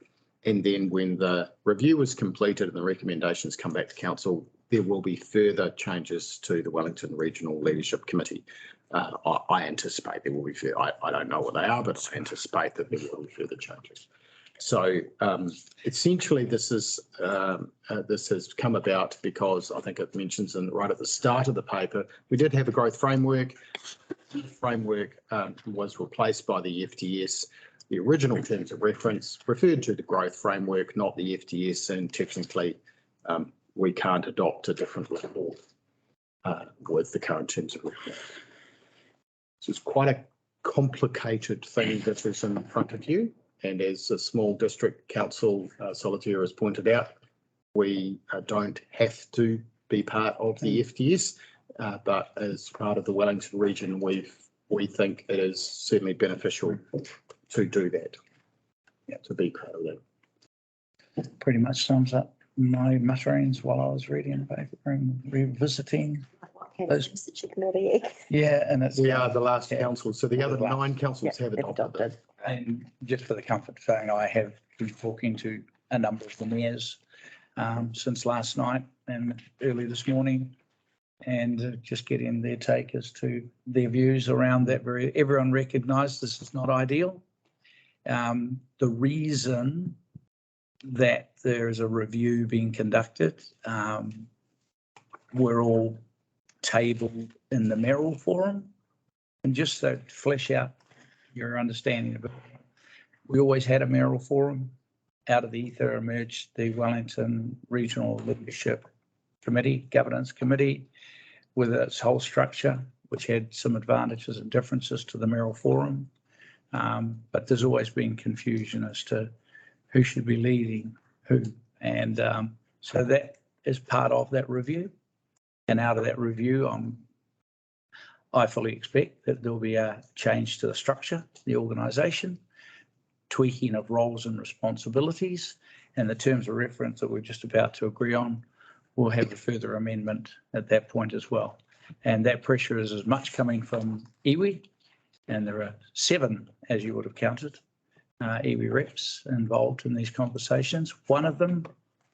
And then when the review is completed and the recommendations come back to council, there will be further changes to the Wellington Regional Leadership Committee. I anticipate there will be further, I don't know what they are, but I anticipate that there will be further changes. So essentially this has come about because I think it mentions right at the start of the paper, we did have a growth framework. The framework was replaced by the FTS. The original terms of reference referred to the growth framework, not the FTS, and technically we can't adopt a different report with the current terms of reference. So it's quite a complicated thing that is in front of you. And as a small district council, Solitaire has pointed out, we don't have to be part of the FTS, but as part of the Wellington region, we think it is certainly beneficial to do that. to be credited. Pretty much sums up my mutterings while I was reading the paper and revisiting. Those, yeah, and it's. We are the last council, so the other 9 councils have adopted. And just for the comfort saying, I have been talking to a number of the mayors since last night and early this morning, and just getting their take as to their views around that. Everyone recognised this is not ideal. The reason that there is a review being conducted, we're all tabled in the Merrill Forum, and just to flesh out your understanding of it, we always had a Merrill Forum. Out of the ether emerged the Wellington Regional Leadership Committee, Governance Committee, with its whole structure, which had some advantages and differences to the Merrill Forum. But there's always been confusion as to who should be leading who. And so that is part of that review. And out of that review, I fully expect that there'll be a change to the structure, the organisation, tweaking of roles and responsibilities, and the terms of reference that we're just about to agree on will have a further amendment at that point as well. And that pressure is as much coming from iwi, and there are 7, as you would have counted, iwi reps involved in these conversations. One of them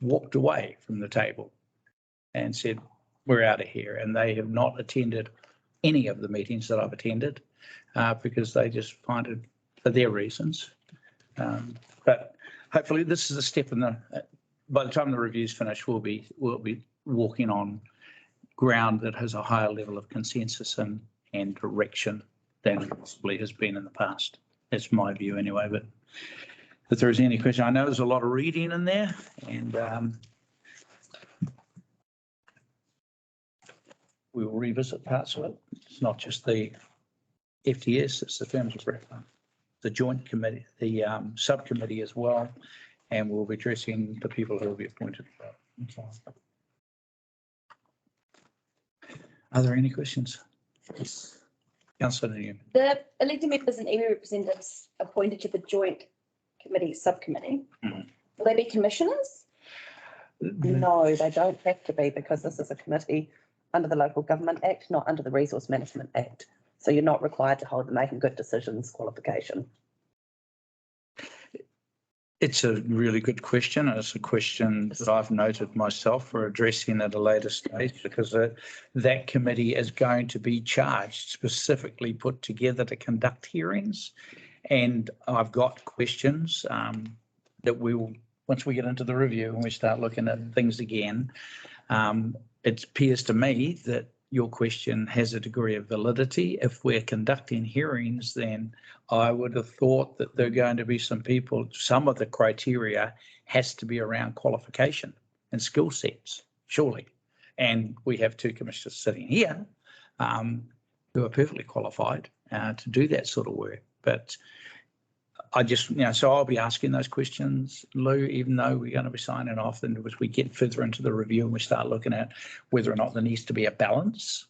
walked away from the table and said, we're out of here. And they have not attended any of the meetings that I've attended because they just find it for their reasons. But hopefully this is a step in the, by the time the review's finished, we'll be walking on ground that has a higher level of consensus and direction than possibly has been in the past. That's my view anyway, but if there is any question, I know there's a lot of reading in there, and we will revisit parts of it. It's not just the FTS, it's the terms of reference, the joint committee, the subcommittee as well, and we'll be addressing the people who will be appointed. Are there any questions? Yes. Councillor Newman. The elected members and iwi representatives appointed to the joint committee, subcommittee, will they be commissioners? No, they don't have to be, because this is a committee under the Local Government Act, not under the Resource Management Act. So you're not required to hold the making good decisions qualification. It's a really good question. It's a question that I've noted myself for addressing at a later stage, because that committee is going to be charged, specifically put together to conduct hearings. And I've got questions that we will, once we get into the review and we start looking at things again, it appears to me that your question has a degree of validity. If we're conducting hearings, then I would have thought that there are going to be some people, some of the criteria has to be around qualification and skill sets, surely. And we have 2 commissioners sitting here who are perfectly qualified to do that sort of work. But I just, so I'll be asking those questions, Lou, even though we're going to be signing off, and as we get further into the review and we start looking at whether or not there needs to be a balance.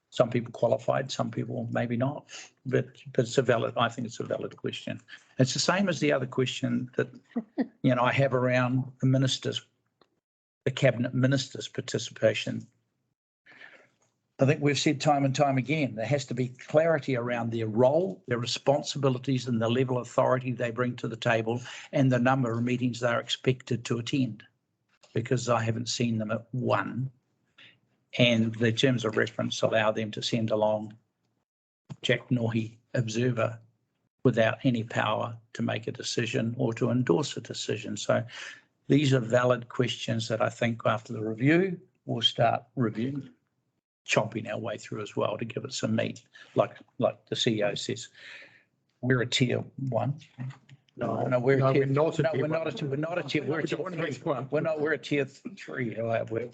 Some people qualified, some people maybe not, but it's a valid, I think it's a valid question. It's the same as the other question that, I have around the ministers, the cabinet ministers' participation. I think we've said time and time again, there has to be clarity around their role, their responsibilities, and the level of authority they bring to the table, and the number of meetings they're expected to attend, because I haven't seen them at one. And the terms of reference allow them to send along Jack Nohi observer without any power to make a decision or to endorse a decision. So these are valid questions that I think after the review, we'll start reviewing, chomping our way through as well to give it some meat. Like the CEO says, we're a tier 1. No, we're a tier 3. We're a tier 3.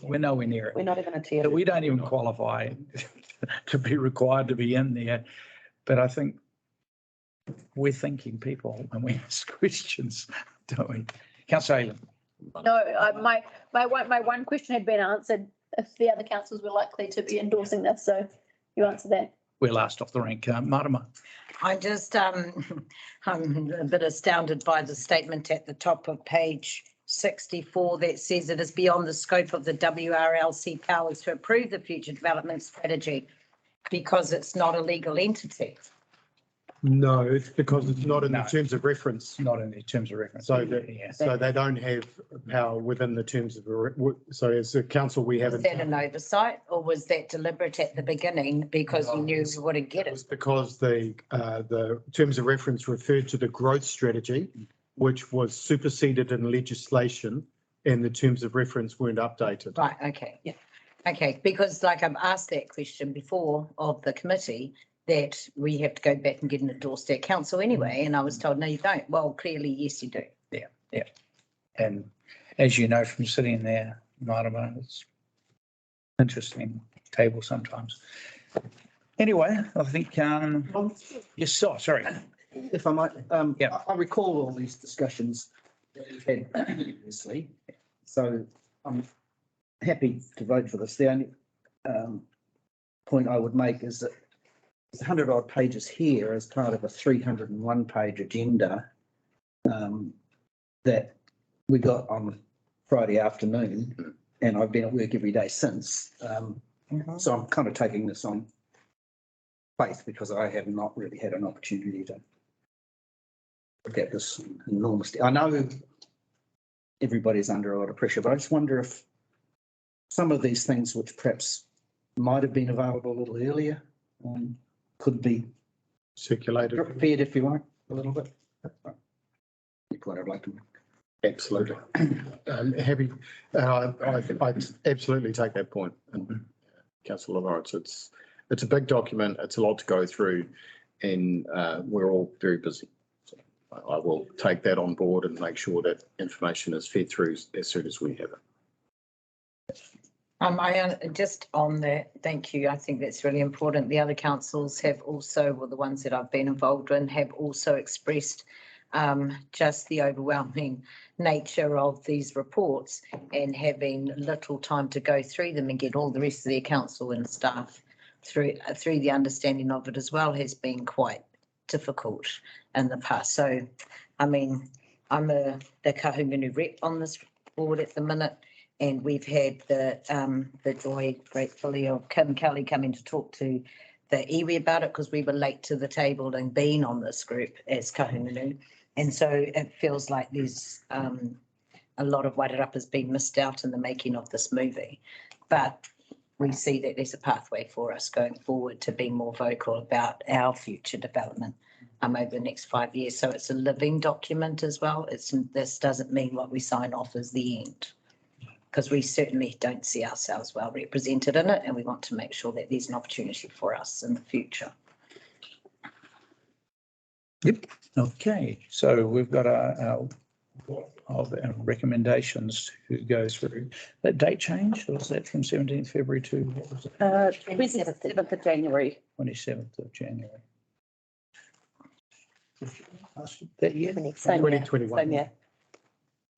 We're nowhere near it. We're not even a tier. We don't even qualify to be required to be in there. But I think we're thinking people when we ask questions, don't we? Councillor Ayling. No, my one question had been answered. If the other councils were likely to be endorsing this, so you answered that. we're last off the rank. Marama. I just, I'm a bit astounded by the statement at the top of page 64 that says it is beyond the scope of the WRLC powers to approve the future development strategy because it's not a legal entity. No, it's because it's not in the terms of reference. Not in the terms of reference. So so they don't have power within the terms of, so as a council, we haven't. Was that an oversight or was that deliberate at the beginning because you knew you wouldn't get it? It's because the terms of reference referred to the growth strategy, which was superseded in legislation, and the terms of reference weren't updated. Right, okay. Yeah. Okay, because like I've asked that question before of the committee, that we have to go back and get an endorsed at council anyway, and I was told, no, you don't. Well, clearly, yes, you do. Yeah, yeah. And as you know from sitting there, Marama, it's interesting table sometimes. Anyway, I think, yes, sorry. If I might, I recall all these discussions that we've had previously, so I'm happy to vote for this. The only point I would make is that there's 100 odd pages here as part of a 301 page agenda that we got on Friday afternoon, and I've been at work every day since. So I'm kind of taking this on faith because I have not really had an opportunity to look at this enormously. I know everybody's under a lot of pressure, but I just wonder if some of these things which perhaps might have been available a little earlier could be circulated, prepared if you want a little bit. The point I'd like to make. Absolutely. Happy. I absolutely take that point. And Councillor Laurence, it's a big document. It's a lot to go through, and we're all very busy. So I will take that on board and make sure that information is fed through as soon as we have it. I just on that, thank you. I think that's really important. The other councils have also, well, the ones that I've been involved in, have also expressed just the overwhelming nature of these reports and having little time to go through them and get all the rest of their council and staff through the understanding of it as well has been quite difficult in the past. So, I mean, I'm the Kahungunu rep on this board at the minute. And we've had the joy, gratefully, of Kim Kelly coming to talk to the iwi about it because we were late to the table and being on this group as Kahungunu. And so it feels like there's a lot of Wairarapa has been missed out in the making of this movie. But we see that there's a pathway for us going forward to be more vocal about our future development over the next 5 years. So it's a living document as well. This doesn't mean what we sign off as the end, because we certainly don't see ourselves well represented in it, and we want to make sure that there's an opportunity for us in the future. Yep. Okay, so we've got our recommendations to go through. That date changed, or was that from 17th February to what was it? 27th of January. 27th of January. That year? Same 2021. Same year.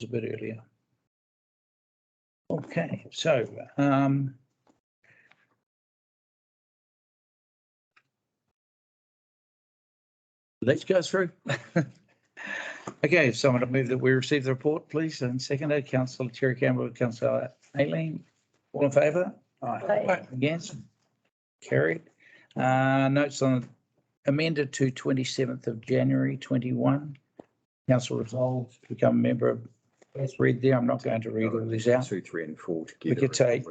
It was a bit earlier. Okay, so let's go through. Okay, someone to move that we receive the report, please, and seconded, Councillor Cherry-Campbell, Councillor Ayling. All in favour? Aye. Against? Carried. Notes on amended to 27th of January 21. Council resolved to become a member of, let's read there, I'm not going to read all these out. 2, 3 and 4 together. We could take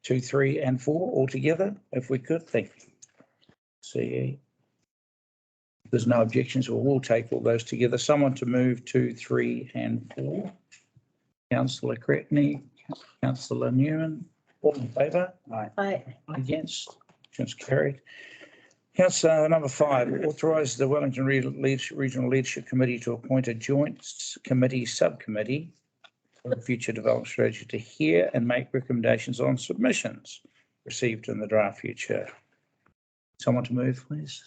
2, 3 and 4 all together if we could. Thank you. See, there's no objections, we'll take all those together. Someone to move 2, 3 and 4. Councillor Cretney, Councillor Newman, all in favour? Aye. Against? Just carried. Councillor number 5, authorise the Wellington Regional Leadership Committee to appoint a joint committee subcommittee for the future development strategy to hear and make recommendations on submissions received in the draft future. Someone to move, please.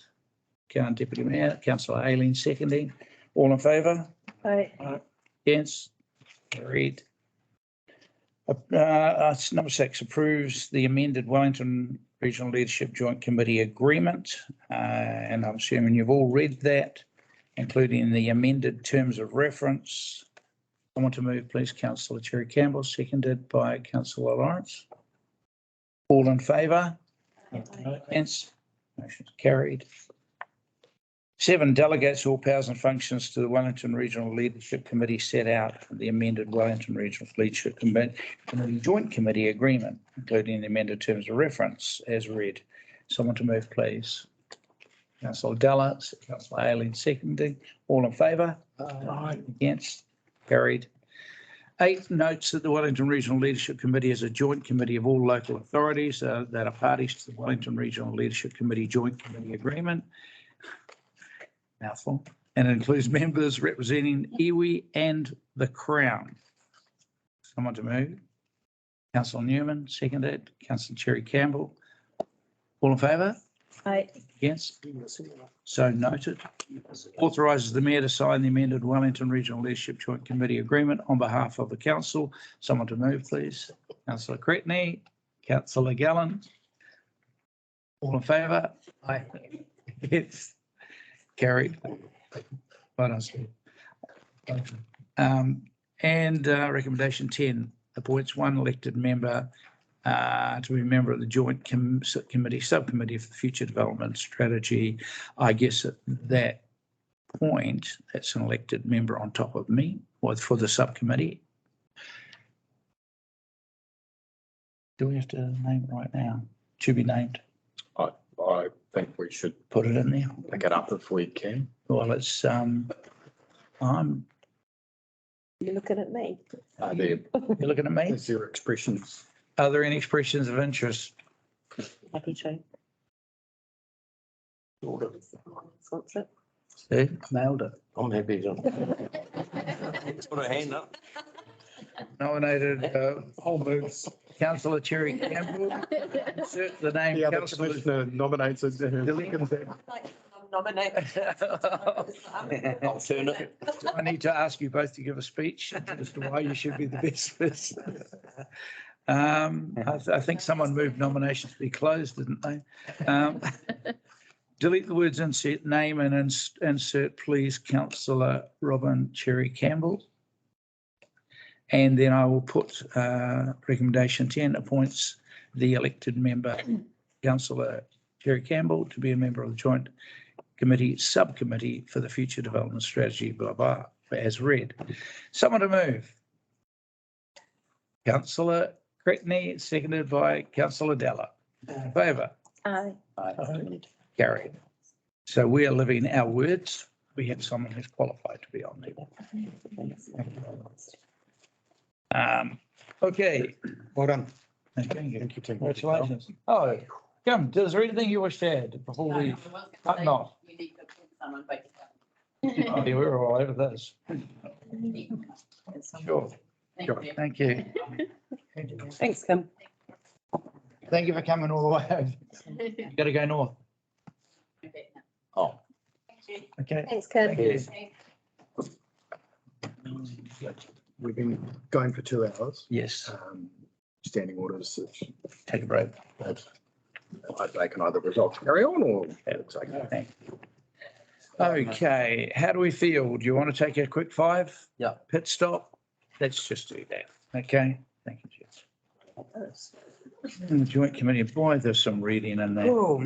Deputy Mayor, Councillor Ayling, seconding. All in favour? Aye. Against? Carried. Number 6, approves the amended Wellington Regional Leadership Joint Committee Agreement, and I'm assuming you've all read that, including the amended terms of reference. Someone to move, please. Councillor Cherry-Campbell, seconded by Councillor Laurence. All in favour? Against? Motion's carried. 7, delegates all powers and functions to the Wellington Regional Leadership Committee set out in the amended Wellington Regional Leadership Committee Joint Committee Agreement, including the amended terms of reference as read. Someone to move, please. Councillor Della, Councillor Ayling seconding. All in favour? Aye. Against? Carried. 8, notes that the Wellington Regional Leadership Committee is a joint committee of all local authorities that are parties to the Wellington Regional Leadership Committee Joint Committee Agreement. Mouthful. And it includes members representing iwi and the Crown. Someone to move. Councillor Newman, seconded. Councillor Cherry-Campbell. All in favour? Aye. Against? So noted. Authorises the Mayor to sign the amended Wellington Regional Leadership Joint Committee Agreement on behalf of the Council. Someone to move, please. Councillor Cretney, Councillor Gallen. All in favour? Aye. Yes. Carried. And recommendation 10 appoints one elected member to be a member of the Joint Committee Subcommittee for the Future Development Strategy. I guess at that point, that's an elected member on top of me, or for the subcommittee. Do we have to name it right now? To be named? I think we should put it in there. Pick it up if we can. Well, it's You're looking at me. You're looking at me? Is there expressions? Are there any expressions of interest? Happy to. Wants it. See, nailed it. I'm happy to. Put a hand up. Nominated, whole moves. Councillor Cherry-Campbell. Insert the name. The other Councillor commissioner nominates it. Nominated. Alternate. I need to ask you both to give a speech as to why you should be the best person. I think someone moved nominations to be closed, didn't they? Delete the words insert name and insert please Councillor Robin Cherry-Campbell. And then I will put recommendation 10 appoints the elected member, Councillor Cherry-Campbell, to be a member of the Joint Committee Subcommittee for the Future Development Strategy, blah, blah, as read. Someone to move. Councillor Cretney, seconded by Councillor Della. In favour? Aye. Aye. Carried. So we are living our words. We have someone who's qualified to be on there. Okay. Well done. Thank you. Thank you, Tim. Congratulations. Oh, come, is there anything you wish to add before we cut off? Oh, yeah, we're all over this. Sure. Thank you. Thanks, Kim. Thank you for coming all the way over. You got to go north. Oh. Okay. Thanks, Kim. We've been going for 2 hours. Yes. Standing orders. Take a break. They can either resolve carry on or it's okay. Okay, how do we feel? Do you want to take a quick 5? Yeah. Pit stop? Let's just do that. Okay. Thank you, Jeff. In the Joint Committee, boy, there's some reading in there. Oh.